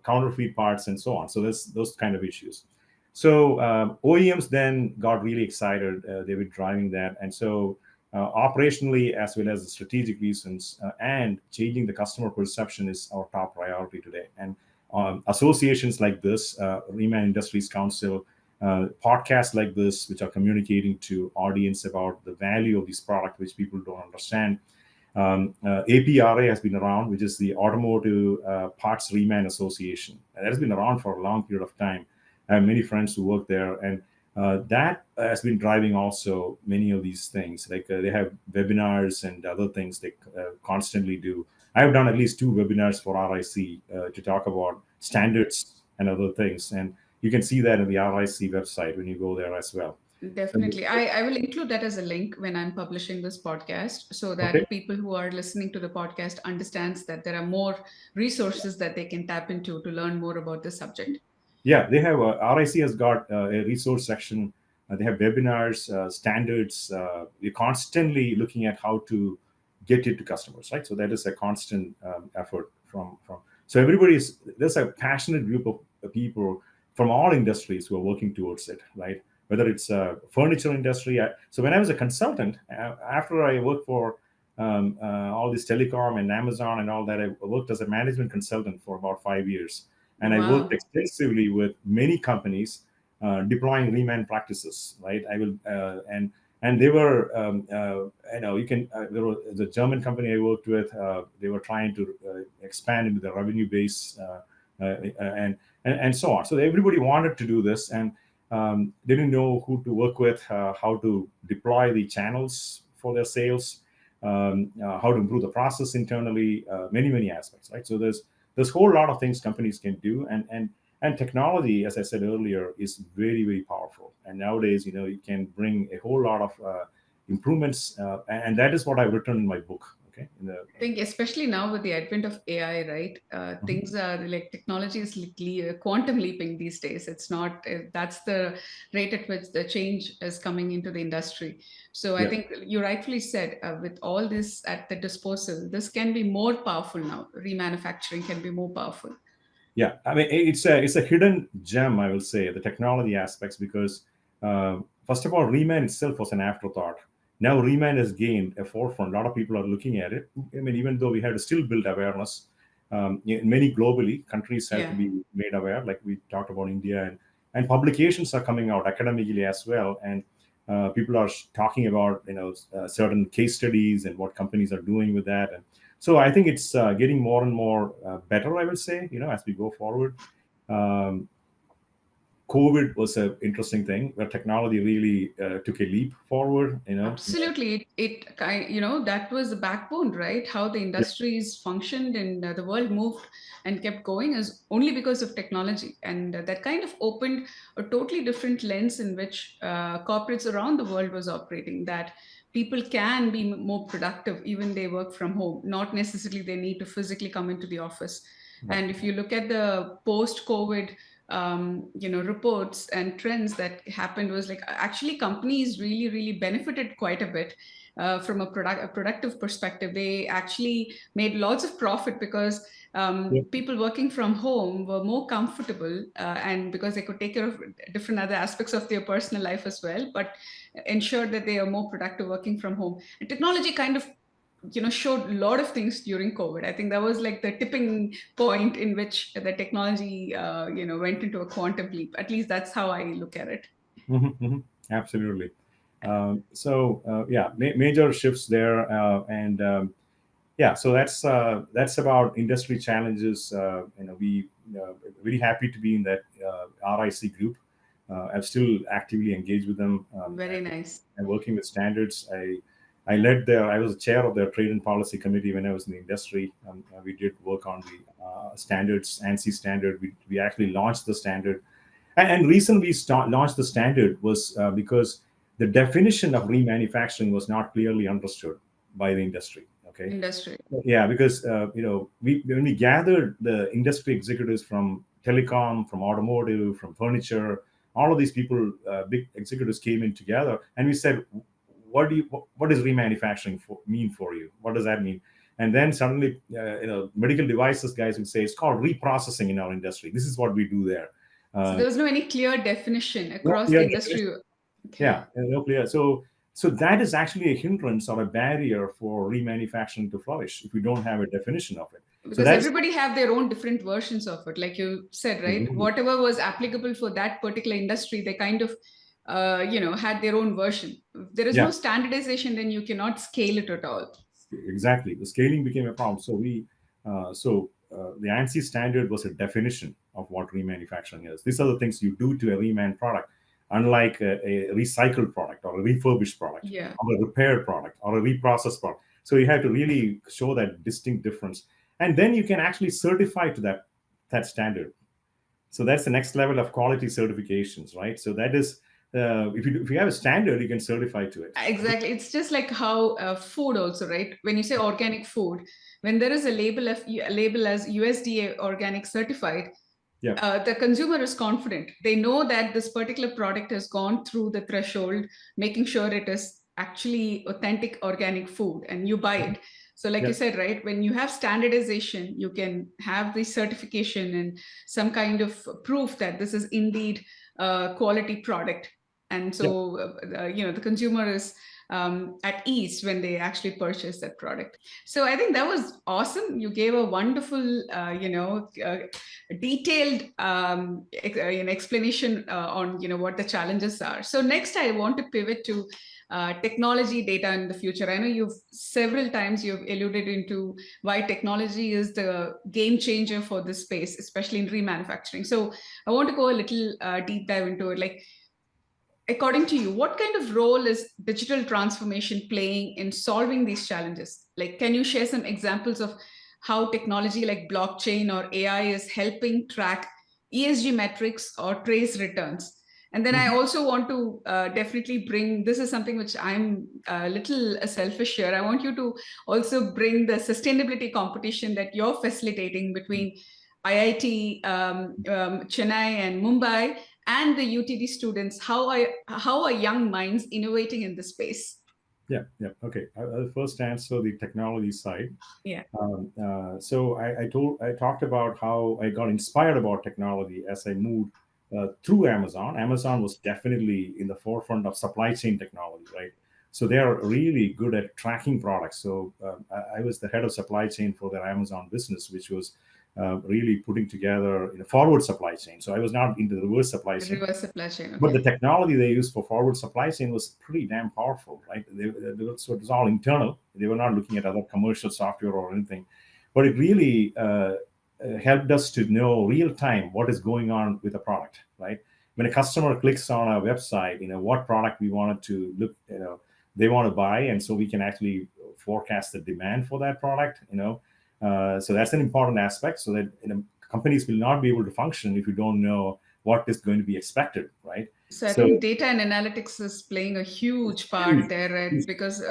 counterfeit parts and so on. So there's those kind of issues. So OEMs then got really excited. They were driving that, and so operationally as well as the strategic reasons and changing the customer perception is our top priority today. And associations like this, Reman Industries Council, podcasts like this, which are communicating to audience about the value of this product, which people don't understand. APRA has been around, which is the Automotive Parts Reman Association. That has been around for a long period of time. I have many friends who work there, and that has been driving also many of these things. Like they have webinars and other things they constantly do. I've done at least two webinars for RIC to talk about standards and other things, and you can see that in the RIC website when you go there as well. Definitely. I will include that as a link when I'm publishing this podcast so Okay. that people who are listening to the podcast understands that there are more resources that they can tap into to learn more about this subject. Yeah, they have RIC has got a resource section. They have webinars, standards. We're constantly looking at how to get it to customers, right? So that is a constant effort from. So there's a passionate group of people from all industries who are working towards it, right? Whether it's furniture industry. So when I was a consultant, after I worked for all this telecom and Amazon and all that, I worked as a management consultant for about 5 years, and I worked Wow. extensively with many companies deploying Reman practices. Right, I will and they were you can there was the German company I worked with. They were trying to expand into the revenue base and so on. So everybody wanted to do this, and they didn't know who to work with, how to deploy the channels for their sales, how to improve the process internally, many aspects. Right, so there's a whole lot of things companies can do, and technology, as I said earlier, is very powerful. And nowadays, you can bring a whole lot of improvements, and that is what I've written in my book. Okay, I think especially now with the advent of AI, right? Mhm. Things are like technology is quantum leaping these days. It's not that's the rate at which the change is coming into the industry. So I Yeah. think you rightfully said with all this at the disposal, this can be more powerful now. Remanufacturing can be more powerful. Yeah, I mean it's a hidden gem, I will say, the technology aspects, because first of all, Reman itself was an afterthought. Now Reman has gained a forefront. A lot of people are looking at it. I mean, even though we have to still build awareness, in many globally countries have to Yeah. be made aware. Like we talked about India, and publications are coming out academically as well, and people are talking about certain case studies and what companies are doing with that. And so I think it's getting more and more better, I will say, as we go forward. Um, COVID was an interesting thing where technology really took a leap forward. Absolutely. It kind, that was the backbone, right? How the Yeah. industries functioned and the world moved and kept going is only because of technology. And that kind of opened a totally different lens in which corporates around the world was operating, that people can be more productive even they work from home, not necessarily they need to physically come into the office. Right. And if you look at the post-COVID reports and trends that happened, was like actually companies really benefited quite a bit from a productive perspective. They actually made lots of profit because Yeah. people working from home were more comfortable, and because they could take care of different other aspects of their personal life as well, but ensure that they are more productive working from home. And technology kind of showed a lot of things during COVID. I think that was like the tipping point in which the technology went into a quantum leap. At least that's how I look at it. Absolutely. Yeah, major shifts there, and yeah, so that's about industry challenges. We very happy to be in that RIC group. I'm still actively engaged with them. Very nice. I'm working with standards. I was the chair of their trade and policy committee when I was in the industry. We did work on the standards, ANSI standard. We actually launched the standard. And reason we launched the standard was because the definition of remanufacturing was not clearly understood by the industry. Okay. Industry. Yeah, because when we gathered the industry executives from telecom, from automotive, from furniture, all of these people, big executives came in together, and we said, what does remanufacturing mean for you? What does that mean? And then suddenly, medical devices guys would say it's called reprocessing in our industry. This is what we do there. So there was no any clear definition No across clear the industry. definition. Okay. Yeah, no clear. So that is actually a hindrance or a barrier for remanufacturing to flourish if we don't have a definition of it. Because everybody have their own different versions of it, like you said, right? Mhm. Whatever was applicable for that particular industry, they kind of, had their own version. If there is no standardization, then you cannot scale it at all. Exactly, the scaling became a problem. So the ANSI standard was a definition of what remanufacturing is. These are the things you do to a reman product, unlike a recycled product or a refurbished product, or a repaired product or a reprocessed product. So you have to really show that distinct difference, and then you can actually certify to that standard. So that's the next level of quality certifications, right? So that is, if you have a standard, you can certify to it. Exactly. It's just like how food also, right? When you say organic food, when there is a label as USDA organic certified, the consumer is confident. They know that this particular product has gone through the threshold, making sure it is actually authentic organic food, and you buy it. So like you said, right, when you have standardization, you can have the certification and some kind of proof that this is indeed a quality product. And so, the consumer is at ease when they actually purchase that product. So I think that was awesome. You gave a wonderful, detailed explanation on what the challenges are. So next, I want to pivot to technology data in the future. I know several times you've alluded into why technology is the game changer for this space, especially in remanufacturing. So I want to go a little deep dive into it. Like, according to you, what kind of role is digital transformation playing in solving these challenges? Like, can you share some examples of how technology like blockchain or AI is helping track ESG metrics or trace returns? And then I also want to definitely bring, this is something which I'm a little selfish here. I want you to also bring the sustainability competition that you're facilitating between IIT Chennai and Mumbai and the UTD students. How are young minds innovating in this space? Okay. I'll first answer the technology side. Yeah. So I talked about how I got inspired about technology as I moved through Amazon. Amazon was definitely in the forefront of supply chain technology, right? So they are really good at tracking products. So I was the head of supply chain for their Amazon business, which was really putting together in a forward supply chain. So I was not in the reverse supply chain. Reverse supply chain. Okay. But the technology they used for forward supply chain was pretty damn powerful, right? So it was all internal. They were not looking at other commercial software or anything. But it really helped us to know real time what is going on with a product, right? When a customer clicks on our website, what product we wanted to look, they want to buy, and so we can actually forecast the demand for that product, so that's an important aspect, so that companies will not be able to function if you don't know what is going to be expected, right? So I think data and analytics is playing a huge part there, right? Because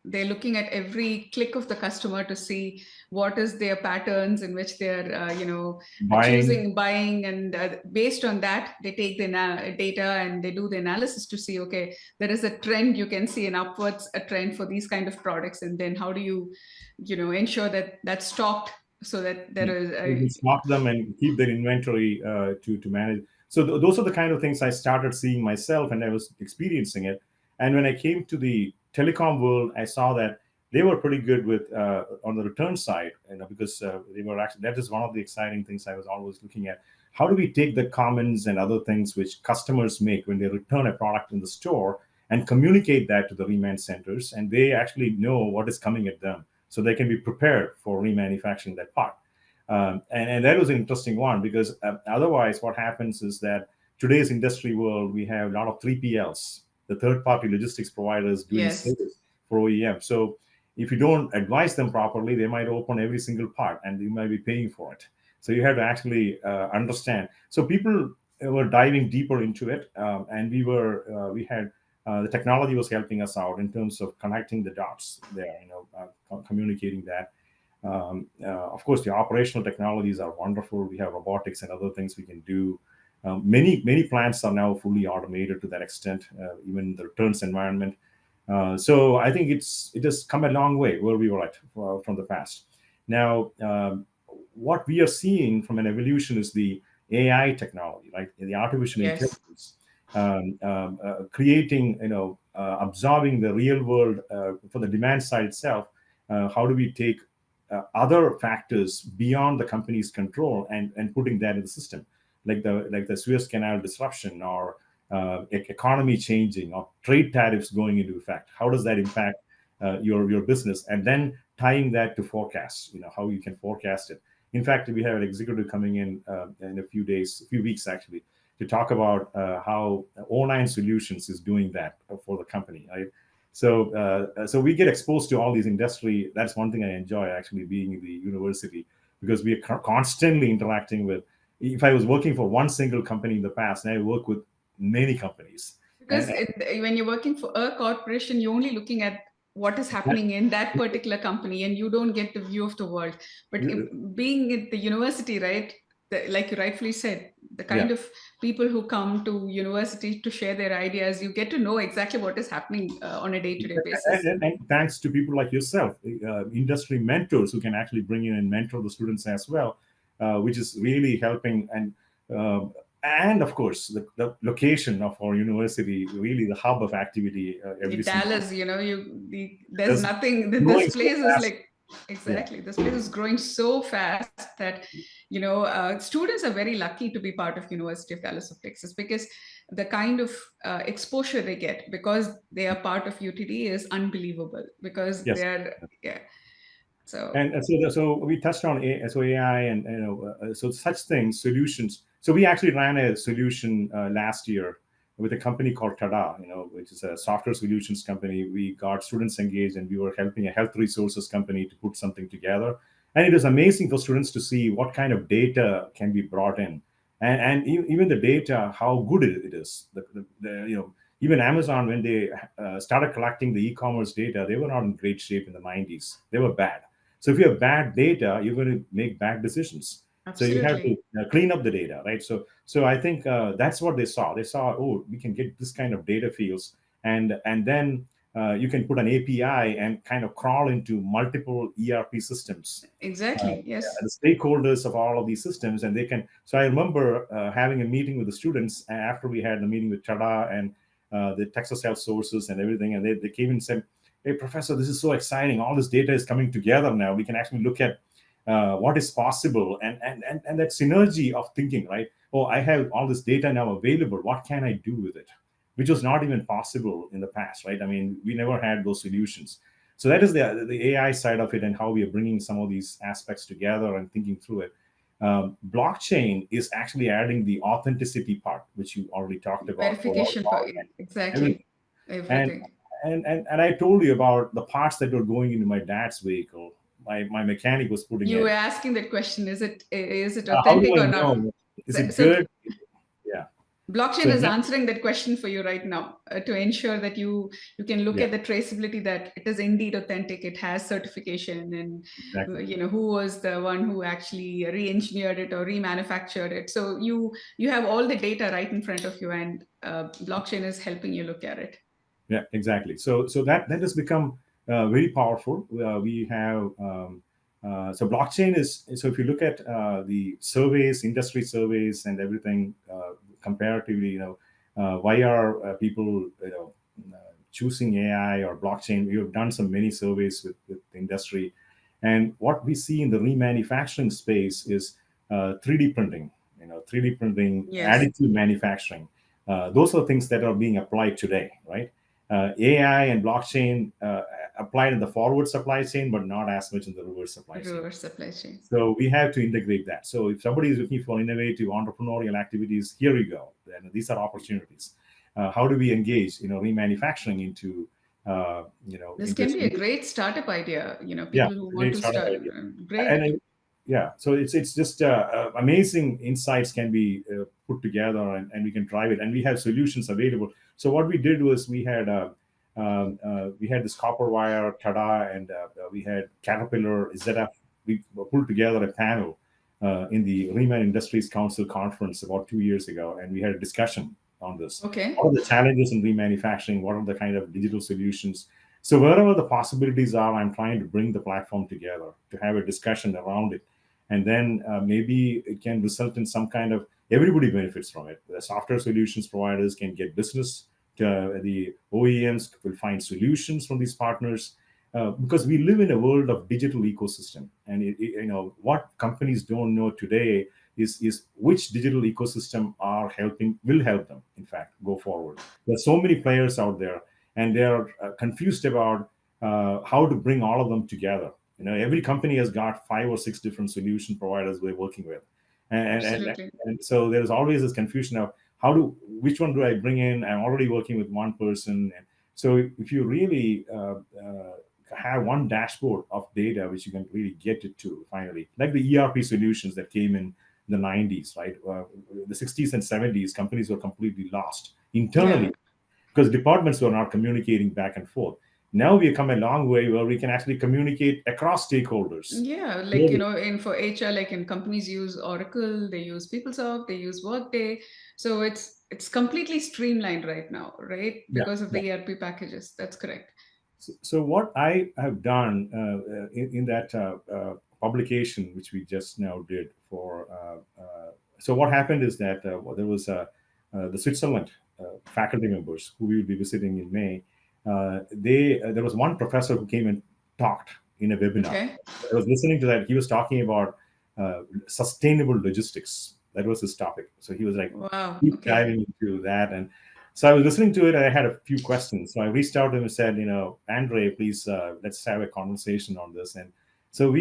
they're looking at every click of the customer to see what is their patterns in which they're, buying, and based on that, they take the data and they do the analysis to see, okay, there is a trend. You can see a trend for these kind of products, and then how do you, ensure that that's stocked so that there is stock them and keep their inventory to manage. So those are the kind of things I started seeing myself, and I was experiencing it. And when I came to the telecom world, I saw that they were pretty good with on the return side, because they were actually, that is one of the exciting things I was always looking at. How do we take the comments and other things which customers make when they return a product in the store and communicate that to the reman centers, and they actually know what is coming at them, so they can be prepared for remanufacturing that part. And that was an interesting one because otherwise what happens is that today's industry world, we have a lot of 3PLs, the third-party logistics providers doing Yes. service for OEM. So if you don't advise them properly, they might open every single part and you might be paying for it. So you have to actually understand. So people were diving deeper into it, and we had the technology was helping us out in terms of connecting the dots there, communicating that. Of course, the operational technologies are wonderful. We have robotics and other things we can do. Many plants are now fully automated to that extent, even the returns environment. So I think it has come a long way where we were at from the past. Now, what we are seeing from an evolution is the AI technology, right? The artificial Yes. intelligence, creating, absorbing the real world for the demand side itself. How do we take other factors beyond the company's control and putting that in the system, like the Suez Canal disruption or economy changing or trade tariffs going into effect? How does that impact your business? And then tying that to forecasts, how you can forecast it. In fact, we have an executive coming in a few weeks actually, to talk about how O9 Solutions is doing that for the company. Right? So we get exposed to all these industry. That's one thing I enjoy actually being in the university, because we are constantly interacting with. If I was working for one single company in the past, now I work with many companies. Because And when you're working for a corporation, you're only looking at what is that, happening in that particular company and you don't get the view of the world. But being at the university, right, like you rightfully said, the yeah. kind of people who come to university to share their ideas, you get to know exactly what is happening on a day-to-day basis. And thanks to people like yourself, industry mentors who can actually bring in and mentor the students as well, which is really helping. And of course, the location of our university, really the hub of activity every single Dallas, there's that's nothing. growing This so place is fast. like Yeah. exactly. This place is growing so fast that students are very lucky to be part of University of Dallas of Texas, because the kind of exposure they get because they are part of UTD is unbelievable. Because Yes. they're yeah. So So we touched on AI and so such things, solutions. So we actually ran a solution last year with a company called Tada, which is a software solutions company. We got students engaged, and we were helping a health resources company to put something together. And it was amazing for students to see what kind of data can be brought in, and even the data, how good it is. Even Amazon, when they started collecting the e-commerce data, they were not in great shape in the 90s. They were bad. So if you have bad data, you're going to make bad decisions. So you have to absolutely. clean up the data, right? So I think that's what they saw. They saw, oh, we can get this kind of data fields, and then you can put an API and kind of crawl into multiple ERP systems, Exactly. yeah, Yes. the stakeholders of all of these systems, and they can. So I remember having a meeting with the students after we had the meeting with Tada and the Texas Health Sources and everything, and they came and said, "Hey, professor, this is so exciting! All this data is coming together now. We can actually look at what is possible, and that synergy of thinking, right? Oh, I have all this data now available. What can I do with it?" Which was not even possible in the past, right? I mean, we never had those solutions. So that is the AI side of it, and how we are bringing some of these aspects together and thinking through it. Blockchain is actually adding the authenticity part, which you already talked about for Verification for everything. exactly And everything. and I told you about the parts that were going into my dad's vehicle. My mechanic was putting You were it. asking that question: is it How do authentic I or not? know? Is it So good? Yeah. blockchain So is that, answering that question for you right now, to ensure that you can look yeah, at the traceability, that it is indeed authentic, it has certification, and exactly. who was the one who actually re-engineered it or remanufactured it. So you have all the data right in front of you, and blockchain is helping you look at it. Yeah, exactly. So that has become very powerful. We have so blockchain is, so if you look at the surveys, industry surveys, and everything comparatively, why are people choosing AI or blockchain? We have done some many surveys with the industry, and what we see in the remanufacturing space is 3D printing. 3D printing, Yes. additive manufacturing. Those are things that are being applied today, right? AI and blockchain applied in the forward supply chain, but not as much in the reverse supply chain. Reverse supply chain. So we have to integrate that. So if somebody is looking for innovative entrepreneurial activities, here you go. Then these are opportunities. How do we engage, remanufacturing into, This into can be a great startup idea. yeah, People who want great to startup start. idea. Great. Yeah, so it's just amazing insights can be put together, and we can drive it, and we have solutions available. So what we did was we had this copper wire tada, and we had Caterpillar ZF. We pulled together a panel in the Reman Industries Council conference about 2 years ago, and we had a discussion on this. Okay. What are the challenges in remanufacturing? What are the kind of digital solutions? So wherever the possibilities are, I'm trying to bring the platform together to have a discussion around it. And then maybe it can result in some kind of, everybody benefits from it. The software solutions providers can get business. The OEMs will find solutions from these partners. Because we live in a world of digital ecosystem, and what companies don't know today is which digital ecosystem will help them, in fact, go forward. There's so many players out there, and they're confused about how to bring all of them together. Every company has got 5 or 6 different solution providers we're working with, and so there's always this confusion of which one do I bring in? I'm already working with one person, and so if you really have one dashboard of data which you can really get it to finally, like the ERP solutions that came in the 90s, right? The 60s and 70s, companies were completely lost internally because departments were not communicating back and forth. Now we have come a long way where we can actually communicate across stakeholders. Yeah, for HR, like in companies use Oracle, they use PeopleSoft, they use Workday. So it's completely streamlined right now, right? Because of the ERP packages. That's correct. So what I have done in that publication, which we just now did for, so what happened is that there was the Switzerland faculty members who we will be visiting in May. There was one professor who came and talked in a webinar. Okay. I was listening to that. He was talking about sustainable logistics. That was his topic. So he was like, wow, deep diving into that. And so I was listening to it, and I had a few questions. So I reached out to him and said, Andre, please, let's have a conversation on this. And so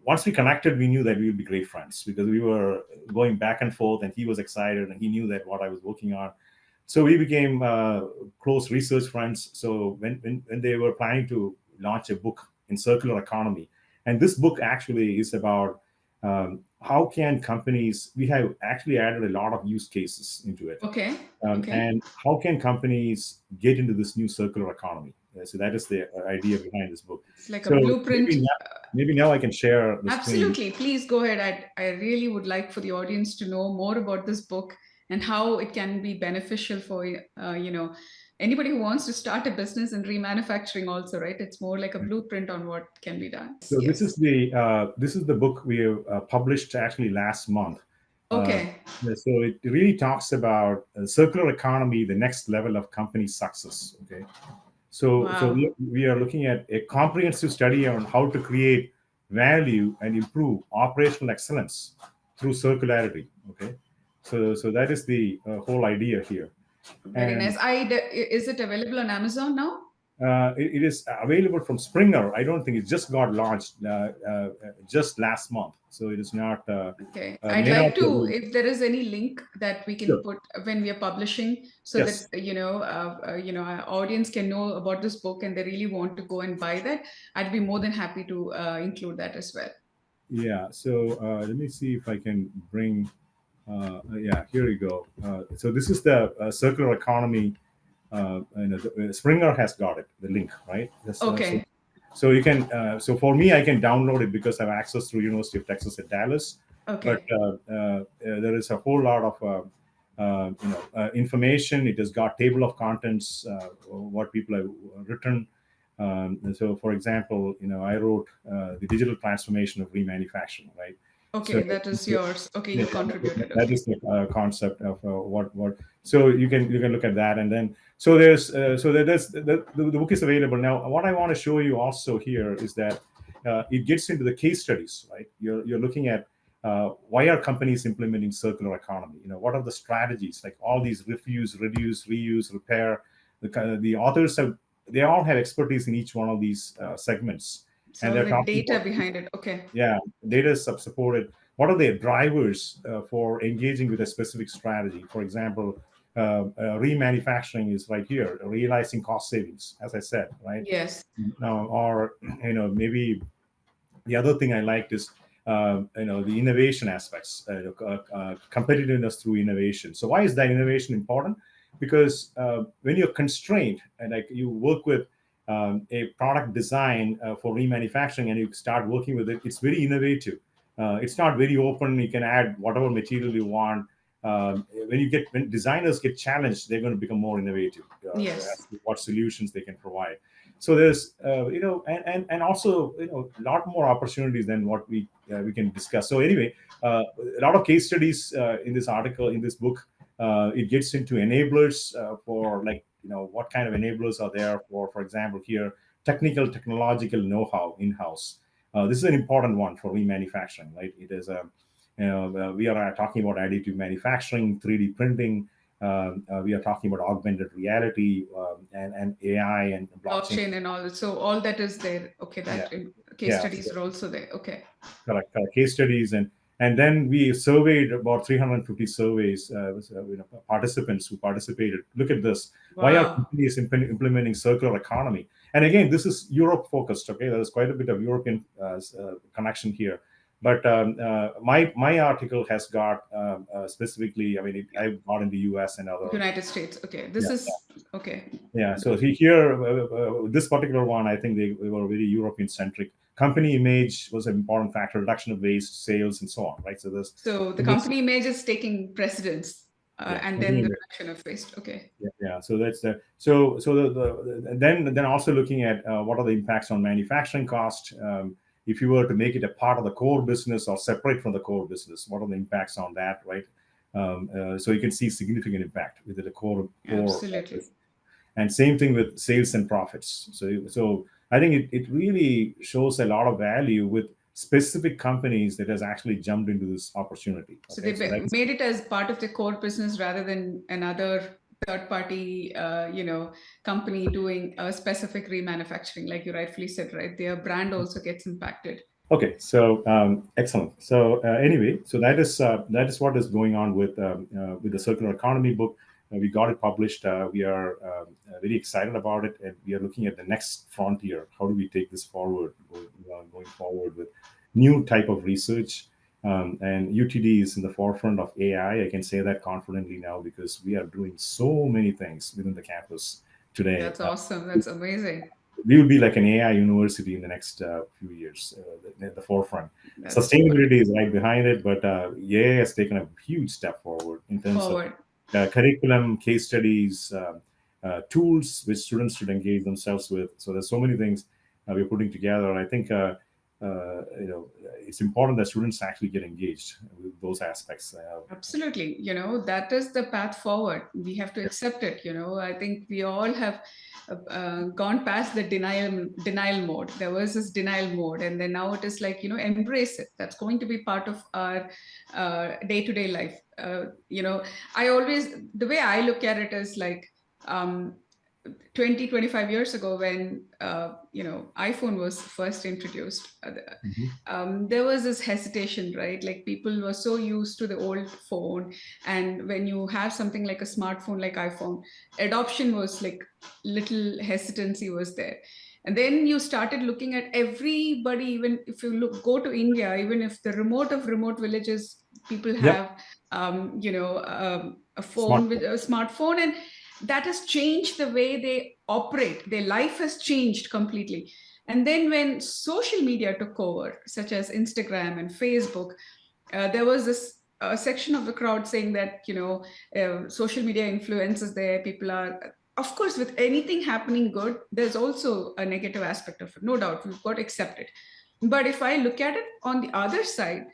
once we connected, we knew that we would be great friends because we were going back and forth, and he was excited, and he knew that what I was working on. So we became close research friends. So when they were planning to launch a book in circular economy, and this book actually is about how can companies, we have actually added a lot of use cases into it. Okay. And how can companies get into this new circular economy? So that is the idea behind this book. It's like a blueprint. Maybe now I can share the Absolutely. screen. Please go ahead. I really would like for the audience to know more about this book and how it can be beneficial for anybody who wants to start a business in remanufacturing also, right? It's more like a blueprint on what can be done. So this is the book we have published actually last month. Okay. So it really talks about circular economy, the next level of company success. Okay. So we are looking at a comprehensive study on how to create value and improve operational excellence through circularity. Okay. So that is the whole idea here. Very nice. Is it available on Amazon now? It is available from Springer. I don't think it just got launched just last month, so it is not. Okay, I'd like to, if there is any link that we can put when we are publishing, so that our audience can know about this book and they really want to go and buy that. I'd be more than happy to include that as well. Yeah. So let me see if I can bring. Here we go. So this is the circular economy. Springer has got it, the link, right? Okay. So you can. So for me, I can download it because I have access through University of Texas at Dallas. Okay. But there is a whole lot of information. It has got table of contents, what people have written. So, for example, I wrote the digital transformation of remanufacturing, right? Okay, so, that is yours. Okay, you contributed. That is the concept of what. So you can look at that, and then the book is available now. What I want to show you also here is that it gets into the case studies, right? You're looking at why are companies implementing circular economy? What are the strategies? Like all these refuse, reduce, reuse, repair. the authors they all have expertise in each one of these segments, So and all they're the talking data about, behind it. Okay. yeah, data supported. What are the drivers for engaging with a specific strategy? For example, remanufacturing is right here, realizing cost savings, as I said, right? Yes. Or maybe the other thing I liked is the innovation aspects, competitiveness through innovation. So why is that innovation important? Because when you're constrained and like you work with a product design for remanufacturing and you start working with it, it's very innovative. It's not very open. You can add whatever material you want. When designers get challenged, they're going to become more innovative Yes. as to what solutions they can provide. So there's and also a lot more opportunities than what we can discuss. So anyway, a lot of case studies in this article, in this book. It gets into enablers for, like, what kind of enablers are there for example here, technological know-how in-house. This is an important one for remanufacturing, right? It is a we are talking about additive manufacturing, 3D printing. We are talking about augmented reality, and AI and blockchain. Blockchain and all. So all that is there. Okay. Yeah, That case yeah, studies are also there. Okay. correct. Case studies, and then we surveyed about 350 surveys, participants who participated. Look at this. Why are Wow. companies implementing circular economy? And again, this is Europe focused. Okay, there's quite a bit of European connection here. But my article has got specifically. I mean, I've got in the U.S. and other. United States. Okay. This Yeah, is okay. yeah. So here, this particular one, I think they were very European centric. Company image was an important factor, reduction of waste, sales, and so on, right? So So the this, company image is taking precedence, yeah, and then company the image. reduction of waste. Okay. Yeah. So that's then also looking at what are the impacts on manufacturing cost. If you were to make it a part of the core business or separate from the core business, what are the impacts on that, right? So you can see significant impact with the core Absolutely. and same thing with sales and profits. So I think it really shows a lot of value with specific companies that has actually jumped into this opportunity. So Okay, they so that's made it as part of the core business rather than another third party, company doing a specific remanufacturing, like you rightfully said, right? Their brand also gets impacted. okay. So excellent. So anyway, so that is what is going on with the circular economy book. We got it published. We are very excited about it, and we are looking at the next frontier. How do we take this forward, going forward with new type of research? And UTD is in the forefront of AI. I can say that confidently now because we are doing so many things within the campus today. That's awesome. That's amazing. We will be like an AI university in the next few years, at the forefront. That's Sustainability is right behind it, but AI has taken a huge step forward in terms of forward. curriculum, case studies, tools which students should engage themselves with. So there's so many things we're putting together. I think it's important that students actually get engaged with those aspects. Absolutely. That is the path forward. We have to accept it. I think we all have gone past the denial mode. There was this denial mode, and then now it is like, embrace it. That's going to be part of our day-to-day life. The way I look at it is like, 25 years ago when iPhone was first introduced, Mhm. there was this hesitation, right? Like people were so used to the old phone, and when you have something like a smartphone like iPhone, adoption was like little hesitancy was there. And then you started looking at everybody. Even if you go to India, even if the remote villages, people Yep, have a phone with smartphone. a smartphone, and that has changed the way they operate. Their life has changed completely. And then when social media took over, such as Instagram and Facebook, there was this section of the crowd saying that, social media influences there. People are, of course, with anything happening good, there's also a negative aspect of it. No doubt, we've got to accept it. But if I look at it on the other side,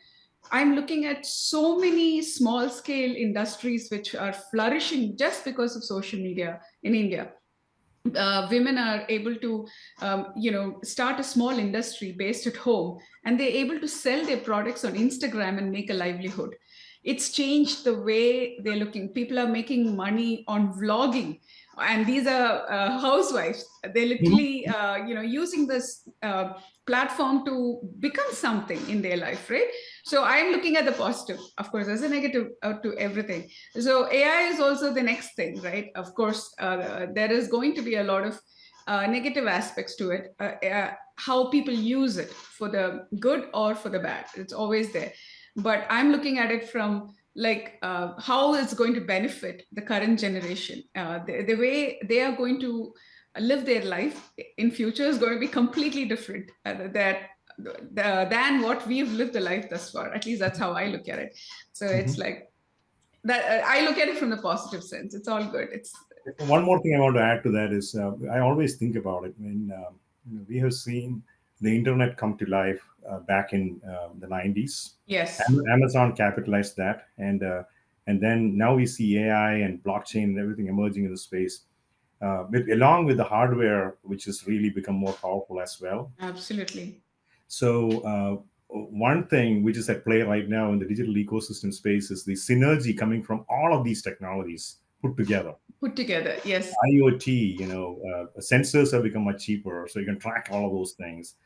I'm looking at so many small scale industries which are flourishing just because of social media in India. Women are able to, start a small industry based at home, and they're able to sell their products on Instagram and make a livelihood. It's changed the way they're looking. People are making money on vlogging, and these are housewives. They're literally using this platform to become something in their life, right? So I'm looking at the positive. Of course, there's a negative to everything. So AI is also the next thing, right? Of course, there is going to be a lot of negative aspects to it. How people use it for the good or for the bad, it's always there. But I'm looking at it from like how it's going to benefit the current generation. The way they are going to live their life in future is going to be completely different than what we've lived the life thus far. At least that's how I look at it. So it's like that. I look at it from the positive sense. It's all good. It's One more thing I want to add to that is I always think about it when we have seen the internet come to life back in the 90s. yes, Amazon capitalized that, and then now we see AI and blockchain and everything emerging in the space, along with the hardware, which has really become more powerful as well. absolutely. So one thing which is at play right now in the digital ecosystem space is the synergy coming from all of these technologies put together. Put together, yes. IoT, sensors have become much cheaper, so you can track all of those things.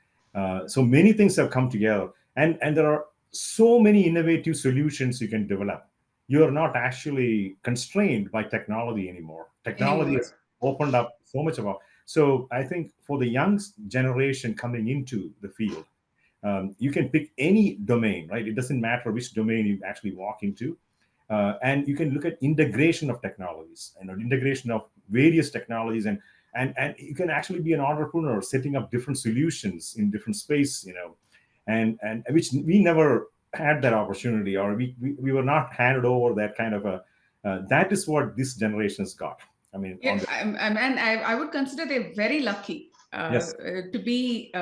So many things have come together, and there are so many innovative solutions you can develop. You are not actually constrained by technology anymore. Technology Anymore. has opened up so much about. So I think for the young generation coming into the field, you can pick any domain, right? It doesn't matter which domain you actually walk into. And you can look at integration of technologies and integration of various technologies, and you can actually be an entrepreneur setting up different solutions in different space, and which we never had that opportunity, or we were not handed over that kind of a that is what this generation has got. I mean, on Yeah, the and I would consider they're very lucky yes, to be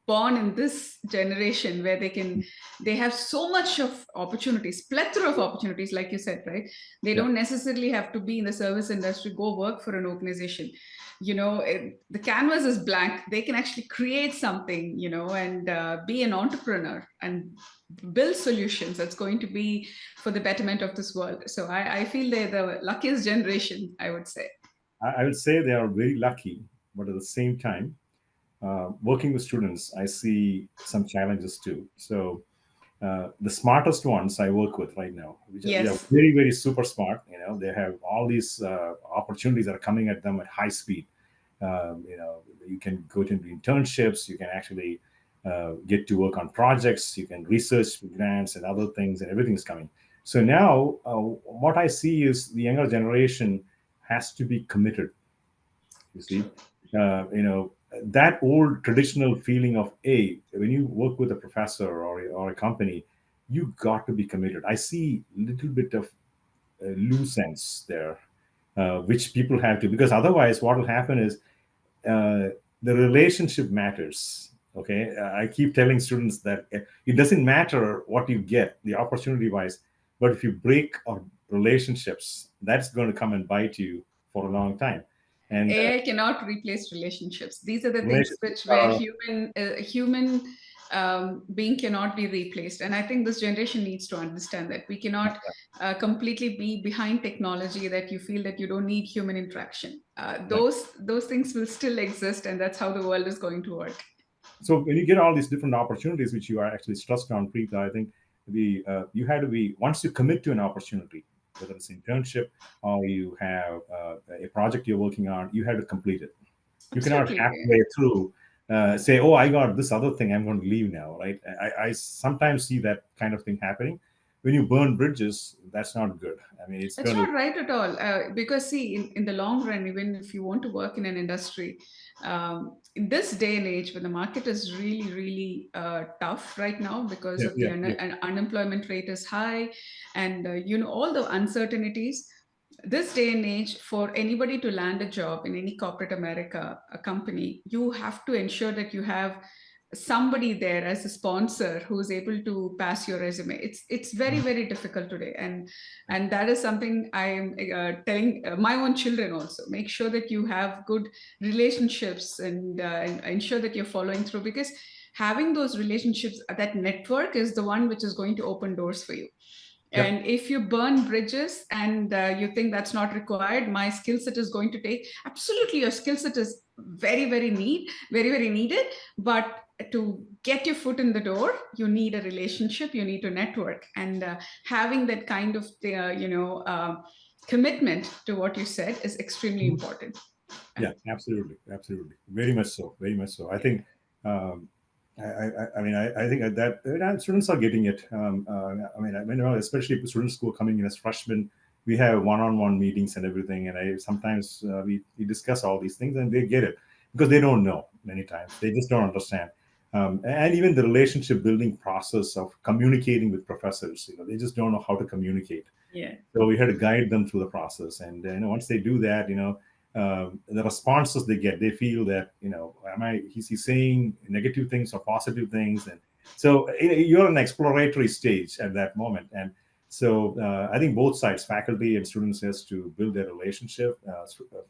born in this generation where they have so much of opportunities, plethora of opportunities, like you said, right? They yeah. don't necessarily have to be in the service industry, go work for an organization. The canvas is blank. They can actually create something, and be an entrepreneur and build solutions that's going to be for the betterment of this world. So I feel they're the luckiest generation, I would say. I would say they are very lucky, but at the same time, working with students, I see some challenges too. So the smartest ones I work with right now, which are, they are Yes, very, very super smart. They have all these opportunities that are coming at them at high speed. You can go to internships, you can actually get to work on projects, you can research grants and other things, and everything's coming. So now, what I see is the younger generation has to be committed. You see, that old traditional feeling of a when you work with a professor or a company, you got to be committed. I see a little bit of loose ends there, which people have to, because otherwise what will happen is the relationship matters. Okay, I keep telling students that it doesn't matter what you get the opportunity wise, but if you break relationships, that's going to come and bite you for a long time. And AI cannot replace relationships. These are the things relationships which where are human being cannot be replaced. And I think this generation needs to understand that we cannot completely be behind technology. That you feel that you don't need human interaction. right. Those things will still exist, and that's how the world is going to work. So when you get all these different opportunities, which you are actually stressed on, Preeta, I think you had to be, once you commit to an opportunity, whether it's internship or you have a project you're working on, you have to complete it. You cannot Absolutely. halfway through say, "Oh, I got this other thing. I'm going to leave now." Right? I sometimes see that kind of thing happening. When you burn bridges, that's not good. I mean, it's It's going to not right at all. Because, see, in the long run, even if you want to work in an industry, in this day and age, when the market is really, really tough right now because yeah, of the yeah, yeah. unemployment rate is high, and all the uncertainties. This day and age, for anybody to land a job in any corporate America, a company, you have to ensure that you have somebody there as a sponsor who's able to pass your resume. It's very, very difficult today, and that is something I am telling my own children also. Make sure that you have good relationships, and ensure that you're following through, because having those relationships, that network is the one which is going to open doors for you. And if you burn bridges and you think that's not required, my skill set is going to take, absolutely, your skill set is very, very very needed. But to get your foot in the door, you need a relationship, you need to network. And having that kind of, commitment to what you said is extremely important. Yeah, absolutely, absolutely, very much so, very much so. I think, um, I think that students are getting it. Especially if students who are coming in as freshmen, we have one-on-one meetings and everything, and I sometimes we discuss all these things, and they get it because they don't know many times. They just don't understand. And even the relationship building process of communicating with professors, they just don't know how to communicate. Yeah. So we had to guide them through the process, and once they do that, the responses they get, they feel that am I? Is he saying negative things or positive things? And so you're in an exploratory stage at that moment, and so I think both sides, faculty and students, has to build their relationship.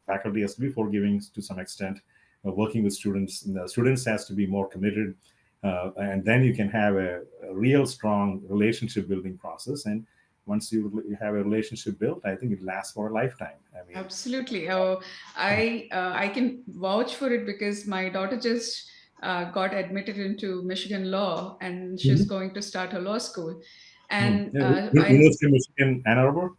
Faculty has to be forgiving to some extent, working with students. And the students has to be more committed, and then you can have a real strong relationship building process. And once you have a relationship built, I think it lasts for a lifetime. I mean, absolutely. Oh, I can vouch for it because my daughter just got admitted into Michigan law, and she's Mhm. going to start her law school. And Yeah, I University of Michigan, Ann Arbor.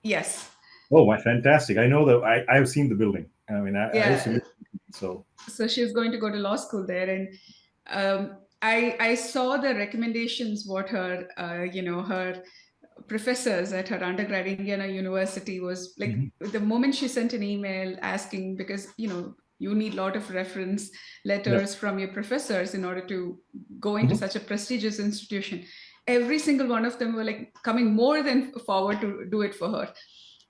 yes, Oh, my fantastic! I know that I've seen the building. I mean, I used to yeah. live. So. So she's going to go to law school there, and I saw the recommendations what her her professors at her undergrad Indiana University was like. Mhm. The moment she sent an email asking, because you need a lot of reference Yep. letters from your professors in order to go into Mhm. such a prestigious institution, every single one of them were like coming more than forward to do it for her.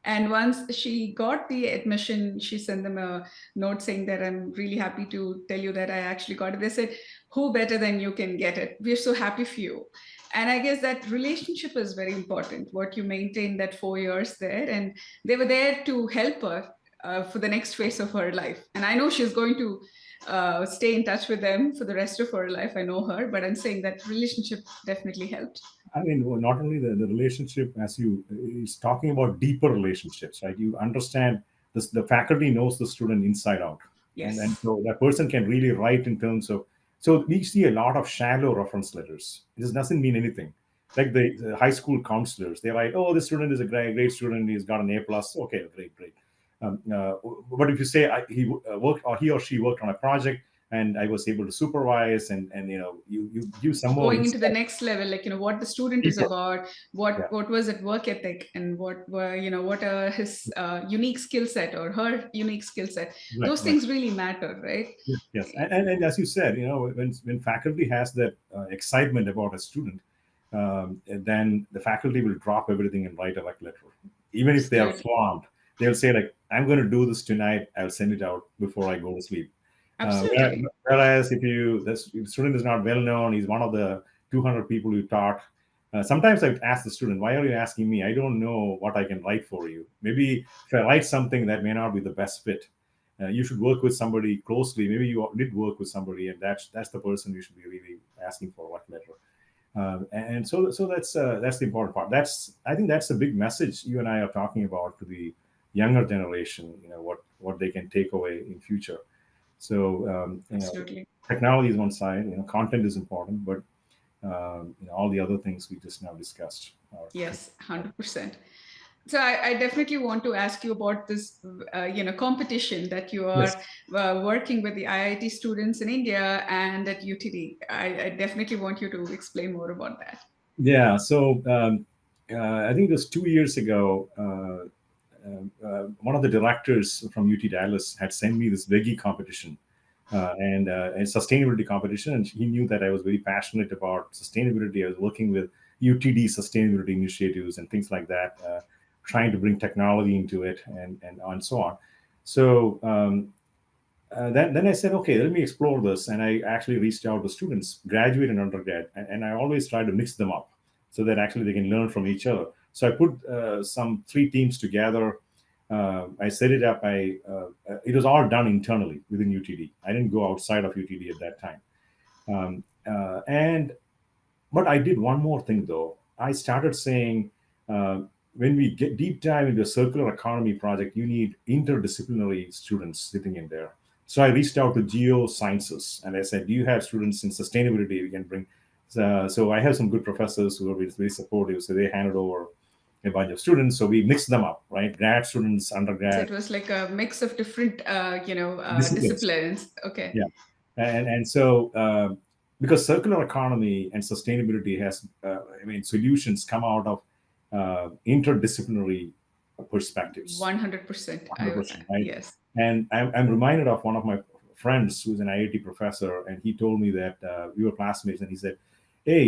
And once she got the admission, she sent them a note saying that I'm really happy to tell you that I actually got it. They said, who better than you can get it? We're so happy for you. And I guess that relationship is very important, what you maintain that 4 years there. And they were there to help her for the next phase of her life. And I know she's going to stay in touch with them for the rest of her life. I know her, but I'm saying that relationship definitely helped. I mean, well, not only the relationship, as you is talking about deeper relationships, right? You understand this, the faculty knows the student inside out, and Yes. so that person can really write in terms of. So we see a lot of shallow reference letters. This doesn't mean anything. Like the high school counselors, they write, "Oh, this student is a great student. He's got an A plus. Okay, great." Um, uh, but if you say he worked or he or she worked on a project and I was able to supervise, and you give some more Going into the insight. next level, like what the student is Deeper. about, Yeah. what was it work ethic, and what were what are his unique skill set or her unique skill set. Right, Those right. things really matter, right? Yes, yes. And as you said, when faculty has that excitement about a student, then the faculty will drop everything and write a letter. Even if they are Absolutely. swamped, they'll say like, "I'm going to do this tonight. I'll send it out before I go to sleep." Absolutely. Whereas if the student is not well known, he's one of the 200 people you taught. Sometimes I would ask the student, "Why are you asking me? I don't know what I can write for you. Maybe if I write something that may not be the best fit, you should work with somebody closely. Maybe you did work with somebody, and that's the person you should be really asking for what letter." And so that's the important part. I think that's the big message you and I are talking about to the younger generation. What they can take away in future. So Absolutely. technology is one side. Content is important, but all the other things we just now discussed are Yes, 100%. So I definitely want to ask you about this competition that you yes. are working with the IIT students in India and at UTD. I definitely want you to explain more about that. Yeah. So I think it was 2 years ago. One of the directors from UT Dallas had sent me this veggie competition and a sustainability competition, and he knew that I was very passionate about sustainability. I was working with UTD sustainability initiatives and things like that, trying to bring technology into it and so on. So then I said, okay, let me explore this. And I actually reached out to students, graduate and undergrad, and I always try to mix them up so that actually they can learn from each other. So I put some three teams together. I set it up. It was all done internally within UTD. I didn't go outside of UTD at that time. And but I did one more thing though. I started saying, uh, when we get deep dive into a circular economy project, you need interdisciplinary students sitting in there. So I reached out to geosciences and I said, do you have students in sustainability we can bring? So I have some good professors who are very supportive. So they handed over a bunch of students. So we mixed them up, right? Grad students, So undergrad, it was like a mix of different, disciplines. disciplines. Okay. Yeah. And so because circular economy and sustainability has, I mean, solutions come out of interdisciplinary perspectives. 100%. 100%, right? Yes. And I'm reminded of one of my friends who's an IIT professor, and he told me that we were classmates, and he said, "Hey,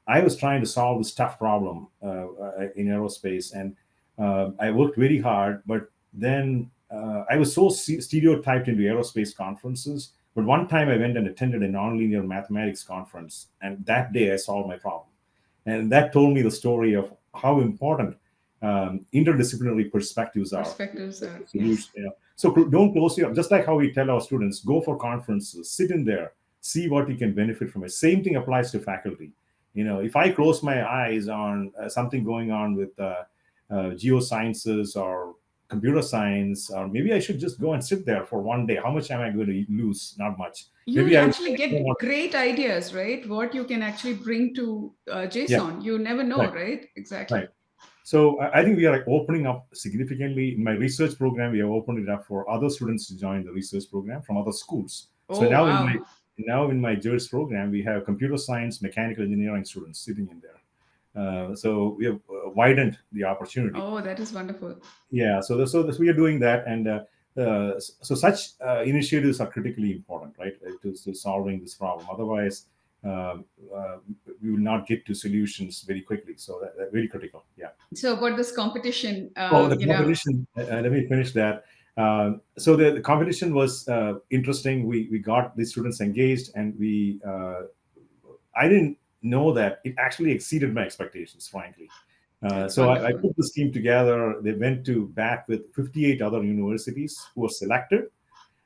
I was trying to solve this tough problem in aerospace, and I worked very hard, but then I was so stereotyped into aerospace conferences. But one time I went and attended a nonlinear mathematics conference, and that day I solved my problem." And that told me the story of how important interdisciplinary perspectives are. Perspectives are, yes. Solution, So don't close your, just like how we tell our students, go for conferences, sit in there, see what you can benefit from it. Same thing applies to faculty. If I close my eyes on something going on with geosciences or computer science, or maybe I should just go and sit there for one day. How much am I going to lose? Not much. You'll Maybe I actually get great ideas, right? What you can actually bring to yeah, JSON. You never know, right, right? Exactly. right. So I think we are like opening up significantly. In my research program, we have opened it up for other students to join the research program from other schools. So Oh, wow. now in my JERS program, we have computer science, mechanical engineering students sitting in there. So we have widened the opportunity. Oh, that is wonderful. Yeah. So we are doing that, and so such initiatives are critically important, right, to solving this problem. Otherwise, um, uh, we will not get to solutions very quickly. So that's very critical. Yeah. So about this competition, Oh, the competition. Let me finish that. So the competition was interesting. We got the students engaged, and I didn't know that it actually exceeded my expectations, frankly. that's So I wonderful. put this team together. They went to bat with 58 other universities who were selected.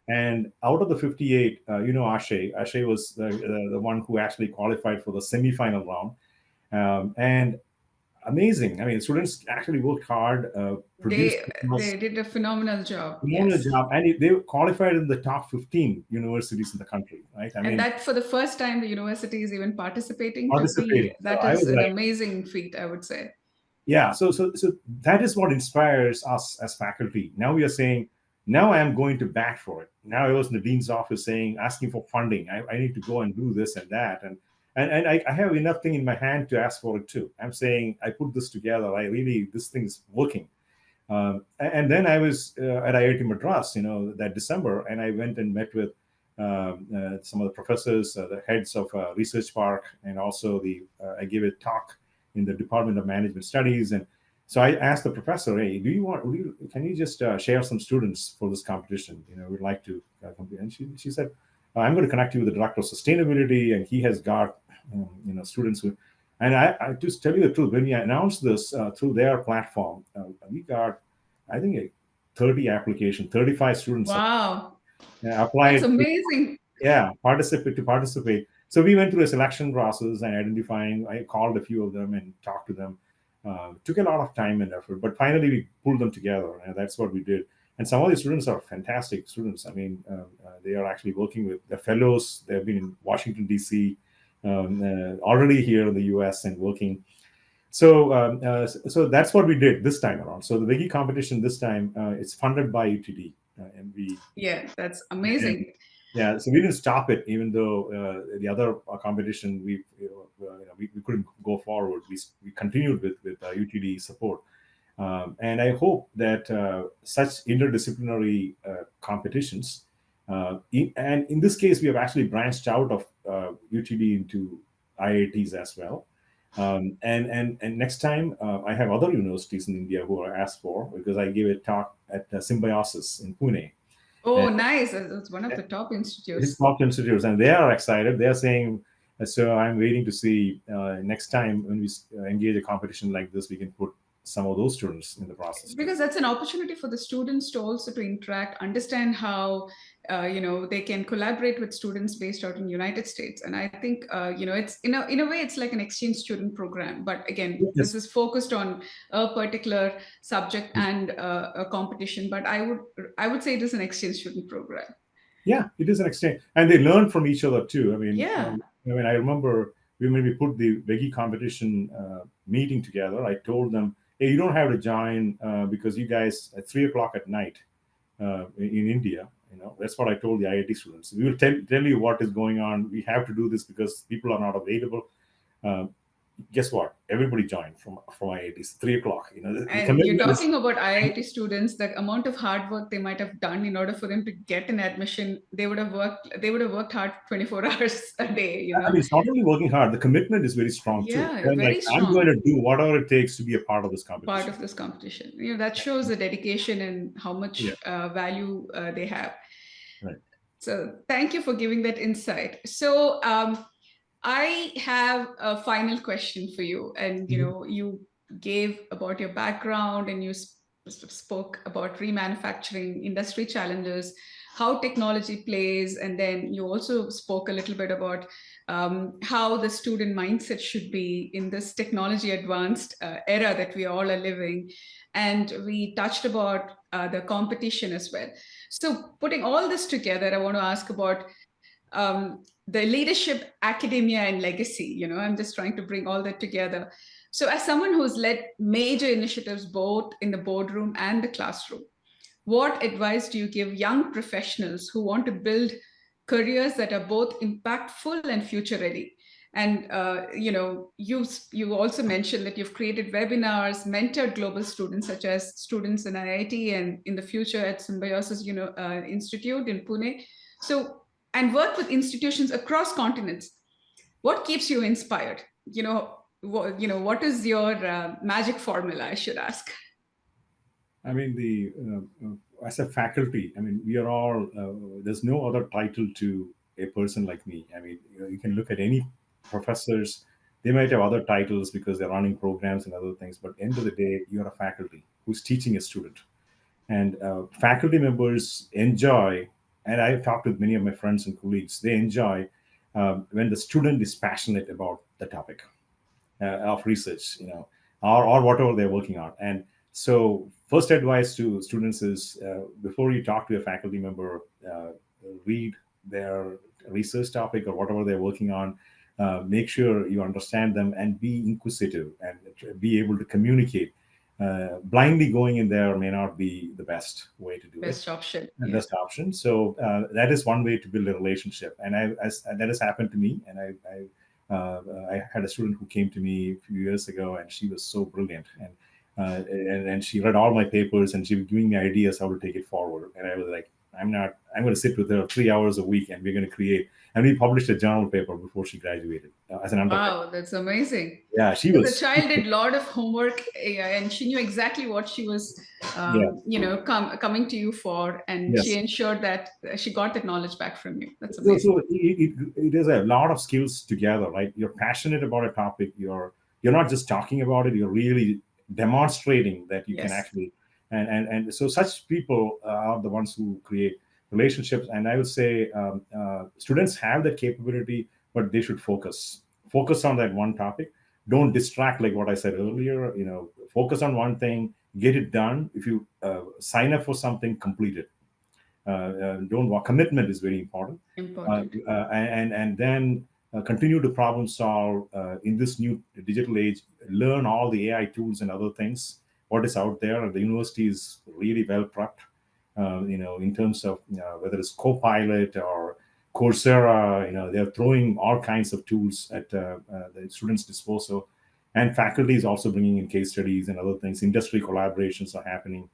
And out of the 58, Ashay was the one who actually qualified for the semifinal round. And amazing. I mean, students actually worked hard, produced They did a phenomenal job. phenomenal Yes. job, and they qualified in the top 15 universities in the country, right? I And mean, that for the first time the university is even participating to be, participating. So that I is was an like, amazing feat, I would say. yeah. So that is what inspires us as faculty. Now we are saying, now I am going to bat for it. Now I was in the dean's office asking for funding. I need to go and do this and that, and I have enough thing in my hand to ask for it too. I'm saying I put this together. This thing is working. And then I was at IIT Madras, that December, and I went and met with some of the professors, the heads of research park, and also I gave a talk in the Department of Management Studies. And so I asked the professor, "Hey, can you just share some students for this competition? We'd like to compete." And she said, "I'm going to connect you with the director of sustainability, and he has got students who." And I just tell you the truth, when we announced this through their platform, we got, I think, 30 applications, 35 students Wow, that's applied. amazing. Yeah, participate. So we went through a selection process and identifying. I called a few of them and talked to them. Took a lot of time and effort, but finally we pulled them together, and that's what we did. And some of the students are fantastic students. I mean, they are actually working with the fellows. They've been in Washington D.C. Already here in the U.S. and working. So that's what we did this time around. So the Wiki competition this time it's funded by UTD, and Yeah, that's and amazing. yeah, so we didn't stop it, even though the other competition we couldn't go forward. We continued with UTD support, and I hope that such interdisciplinary competitions, and in this case, we have actually branched out of UTD into IITs as well. And next time, I have other universities in India who are asked for, because I gave a talk at Symbiosis in Pune. Oh, nice. That's one of the top His institutes. top institutes, and they are excited. They are saying, so I'm waiting to see next time when we engage a competition like this, we can put some of those students in the process too. Because that's an opportunity for the students to also to interact, understand how they can collaborate with students based out in United States. And I think it's in a way it's like an exchange student program, but again, Yes. this is focused on a particular subject and a competition. But I would say it is an exchange student program. Yeah, it is an exchange, and they learn from each other too. I mean, Yeah. I remember when we put the veggie competition meeting together, I told them, "Hey, you don't have to join because you guys at 3 o'clock at night in India." That's what I told the IIT students. We will tell you what is going on. We have to do this because people are not available. Uh, Guess what? Everybody joined from IITs. 3 o'clock. The And you're commitment is. talking about IIT students, the amount of hard work they might have done in order for them to get an admission, they would have worked hard 24 hours a day, I mean, it's not only working hard, the commitment is very strong too. Yeah, They're like, very I'm going strong. to do whatever it takes to be a part of this Part competition. of this competition. That shows the dedication and how much value they have. Right. So thank you for giving that insight. So I have a final question for you. And, you gave about your background and you spoke about remanufacturing, industry challenges, how technology plays. And then you also spoke a little bit about how the student mindset should be in this technology advanced era that we all are living. And we touched about the competition as well. So putting all this together, I want to ask about the leadership, academia, and legacy. I'm just trying to bring all that together. So as someone who's led major initiatives both in the boardroom and the classroom, what advice do you give young professionals who want to build careers that are both impactful and future ready? And you also mentioned that you've created webinars, mentored global students such as students in IIT and in the future at Symbiosis Institute in Pune. So, and work with institutions across continents. What keeps you inspired? What is your magic formula, I should ask? I mean, as a faculty, I mean, we are all. There's no other title to a person like me. I mean, you can look at any professors. They might have other titles because they're running programs and other things. But end of the day, you're a faculty who's teaching a student, and faculty members enjoy. And I've talked with many of my friends and colleagues. They enjoy when the student is passionate about the topic of research, or whatever they're working on. And so, first advice to students is before you talk to a faculty member, read their research topic or whatever they're working on. Make sure you understand them and be inquisitive and be able to communicate. Blindly going in there may not be the best way to do Best it. option. Best option. So that is one way to build a relationship, and that has happened to me. And I had a student who came to me a few years ago, and she was so brilliant, and she read all my papers, and she was giving me ideas how to take it forward. And I was like, I'm going to sit with her 3 hours a week, and we're going to create. And we published a journal paper before she graduated as an undergrad. Wow, that's amazing. Yeah, she So was. the child did a lot of homework, and she knew exactly what she was, coming to you for, and Yes. she ensured that she got that knowledge back from you. That's So amazing. it is a lot of skills together, right? You're passionate about a topic. You're not just talking about it. You're really demonstrating that you can Yes. actually, and so such people are the ones who create relationships. And I would say students have that capability, but they should focus on that one topic. Don't distract, like what I said earlier. Focus on one thing, get it done. If you sign up for something, complete it. Don't walk. Commitment is very important. Important. And then continue to problem solve in this new digital age. Learn all the AI tools and other things. What is out there? The university is really well prepped. In terms of whether it's Copilot or Coursera, they're throwing all kinds of tools at the students' disposal. And faculty is also bringing in case studies and other things. Industry collaborations are happening.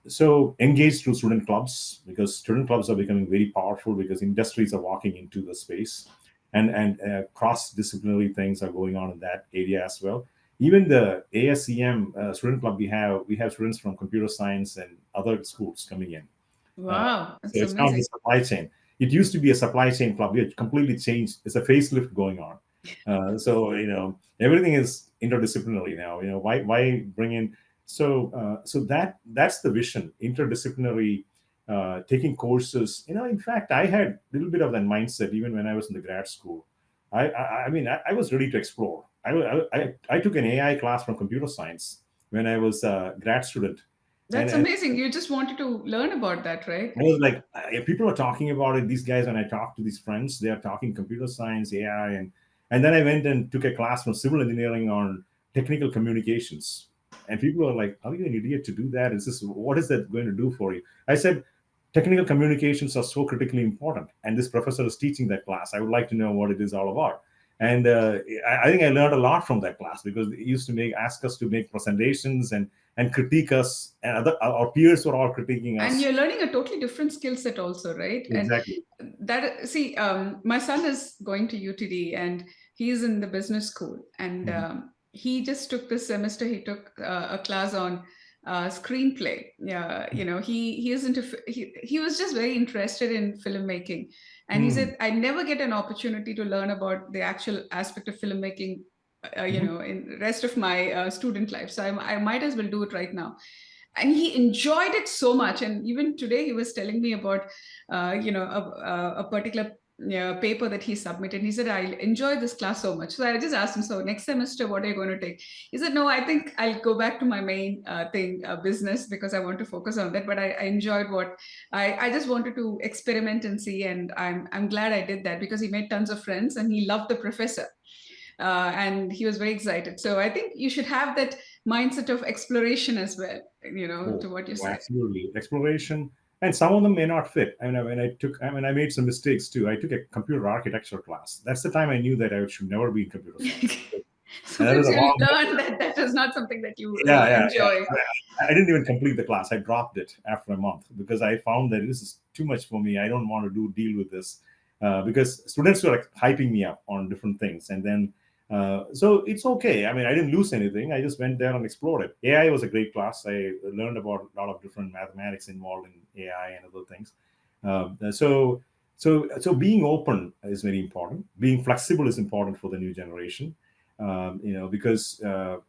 So engage through student clubs, because student clubs are becoming very powerful because industries are walking into the space, and cross-disciplinary things are going on in that area as well. Even the ASEM student club, we have students from computer science and other schools coming in. Wow, So that's it's not amazing. the supply chain. It used to be a supply chain club. We had completely changed. It's a facelift going on. So everything is interdisciplinary now. Why bring in so that's the vision, interdisciplinary, taking courses. In fact, I had a little bit of that mindset even when I was in the grad school. I was ready to explore. I took an AI class from computer science when I was a grad student, That's and amazing. You just wanted to learn about that, right? I was like, people are talking about it. These guys, when I talk to these friends, they are talking computer science, AI, and then I went and took a class from civil engineering on technical communications. And people are like, "Are you an idiot to do that? What is that going to do for you?" I said, "Technical communications are so critically important, and this professor is teaching that class. I would like to know what it is all about." And I think I learned a lot from that class, because they used to ask us to make presentations and critique us, and our peers were all critiquing And us. you're learning a totally different skill set also, right? And Exactly. that, see, my son is going to UTD and he's in the business school, and Mhm. he just took this semester, he took a class on screenplay. Yeah, he is into he was just very interested in filmmaking, and he Mm. said, I never get an opportunity to learn about the actual aspect of filmmaking Mhm. in rest of my student life, so I might as well do it right now. And he enjoyed it so much, and even today he was telling me about a particular paper that he submitted. He said, I enjoyed this class so much. So I just asked him, so next semester what are you going to take? He said, no, I think I'll go back to my main thing, business, because I want to focus on that. But I enjoyed what I just wanted to experiment and see, and I'm glad I did that, because he made tons of friends and he loved the professor, and he was very excited. So I think you should have that mindset of exploration as well, Oh, to what you oh, said. absolutely. Exploration. And some of them may not fit. I made some mistakes too. I took a computer architecture class. That's the time I knew that I should never be in computer science. And that was Sometimes a you wrong. learn that that is not something that you Yeah. enjoy. I didn't even complete the class. I dropped it after a month because I found that this is too much for me. I don't want to deal with this, because students were like hyping me up on different things, and then so it's okay. I mean, I didn't lose anything. I just went there and explored it. AI was a great class. I learned about a lot of different mathematics involved in AI and other things. So being open is very important. Being flexible is important for the new generation, because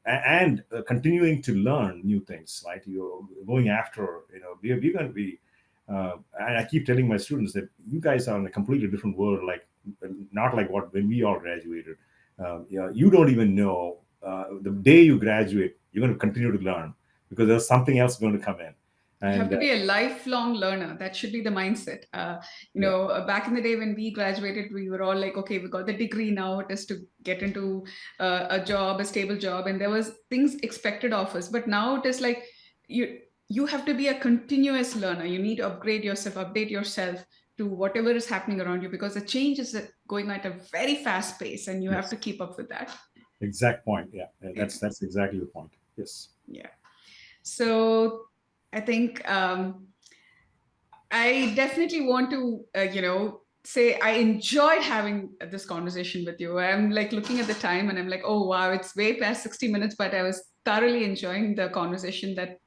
and continuing to learn new things, right? You're going after, we're going to be, and I keep telling my students that you guys are in a completely different world, like not like what when we all graduated. You don't even know the day you graduate, you're going to continue to learn because there's something else going to come in, You have and to be a lifelong learner. That should be the mindset. yeah, Back in the day when we graduated, we were all like, okay, we got the degree, now it is to get into a job, a stable job, and there was things expected of us. But now it is like you have to be a continuous learner. You need to upgrade yourself, update yourself to whatever is happening around you, because the change is going at a very fast pace, and you have yes, to keep up with that. exact point. Yeah, Yeah, that's exactly the point. Yes. yeah. So I think. I definitely want to, say I enjoyed having this conversation with you. I'm like looking at the time and I'm like, oh, wow, it's way past 60 minutes, but I was thoroughly enjoying the conversation that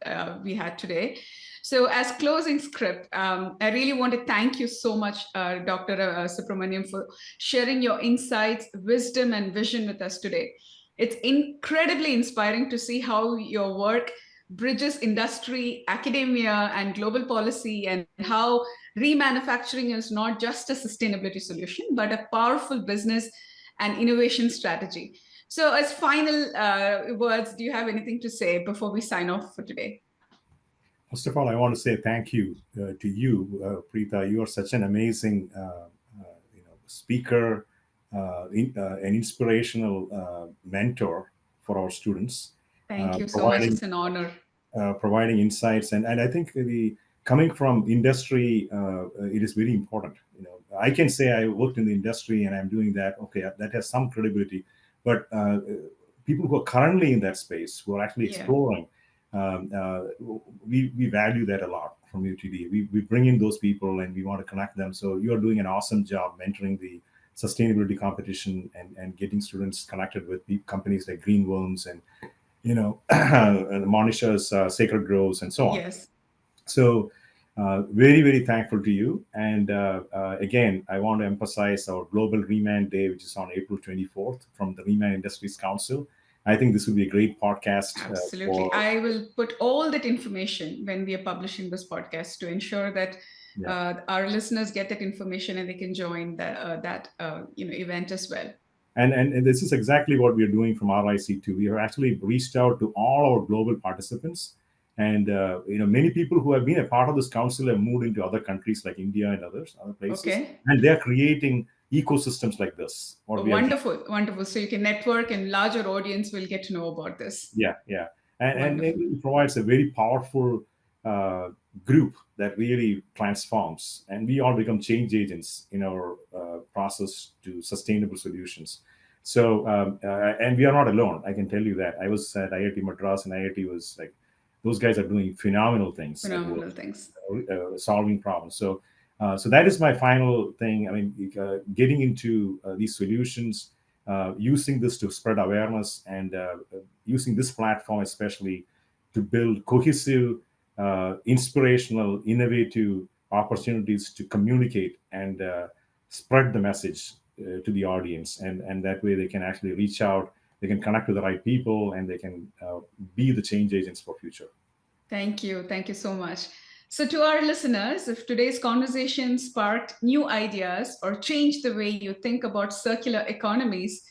we had today. So, as closing script, I really want to thank you so much, Dr. Subramoniam, for sharing your insights, wisdom, and vision with us today. It's incredibly inspiring to see how your work bridges industry, academia, and global policy, and how remanufacturing is not just a sustainability solution, but a powerful business and innovation strategy. So, as final words, do you have anything to say before we sign off for today? First of all, I want to say thank you to you, Preeta. You are such an amazing, speaker, an inspirational mentor for our students, Thank you so much. providing It's an honor. providing insights, and I think the coming from industry, it is very important. I can say I worked in the industry and I'm doing that. Okay, that has some credibility, but people who are currently in that space, who are actually Yeah. exploring, um, uh, we value that a lot from UTD. We bring in those people and we want to connect them. So you are doing an awesome job mentoring the sustainability competition and getting students connected with big companies like Greenworms and Monisha's Sacred Groves and so on. Yes. So very, very thankful to you. And again, I want to emphasize our Global Reman Day, which is on April 24th from the Reman Industries Council. I think this would be a great podcast. Absolutely. I will put all that information when we are publishing this podcast to ensure that our listeners get that information and they can join that event as well. And this is exactly what we are doing from RIC2. We have actually reached out to all our global participants, and many people who have been a part of this council have moved into other countries like India and other places, and they are creating ecosystems like this. Wonderful. So you can network, and larger audience will get to know about this. Yeah, and it provides a very powerful group that really transforms, and we all become change agents in our process to sustainable solutions. So, and we are not alone. I can tell you that. I was at IIT Madras, and IIT was like, those guys are doing phenomenal things. Solving problems. So that is my final thing. I mean, getting into these solutions, using this to spread awareness, and using this platform especially to build cohesive, inspirational, innovative opportunities to communicate and spread the message to the audience. And that way they can actually reach out, they can connect with the right people, and they can be the change agents for future. Thank you so much. So to our listeners, if today's conversation sparked new ideas or changed the way you think about circular economies,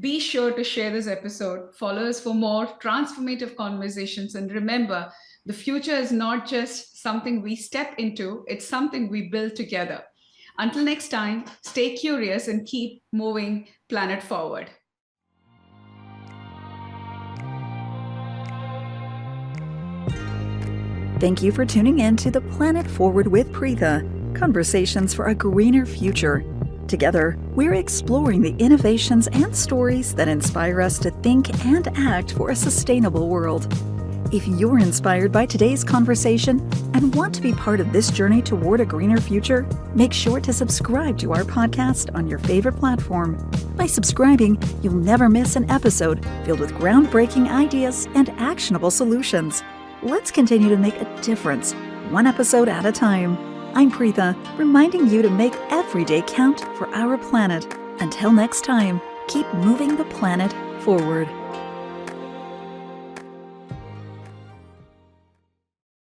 be sure to share this episode. Follow us for more transformative conversations. And remember, the future is not just something we step into, it's something we build together. Until next time, stay curious and keep moving planet forward. Thank you for tuning in to the Planet Forward with Preetha, conversations for a greener future. Together, we're exploring the innovations and stories that inspire us to think and act for a sustainable world. If you're inspired by today's conversation and want to be part of this journey toward a greener future, make sure to subscribe to our podcast on your favorite platform. By subscribing, you'll never miss an episode filled with groundbreaking ideas and actionable solutions. Let's continue to make a difference, one episode at a time. I'm Preetha, reminding you to make every day count for our planet. Until next time, keep moving the planet forward.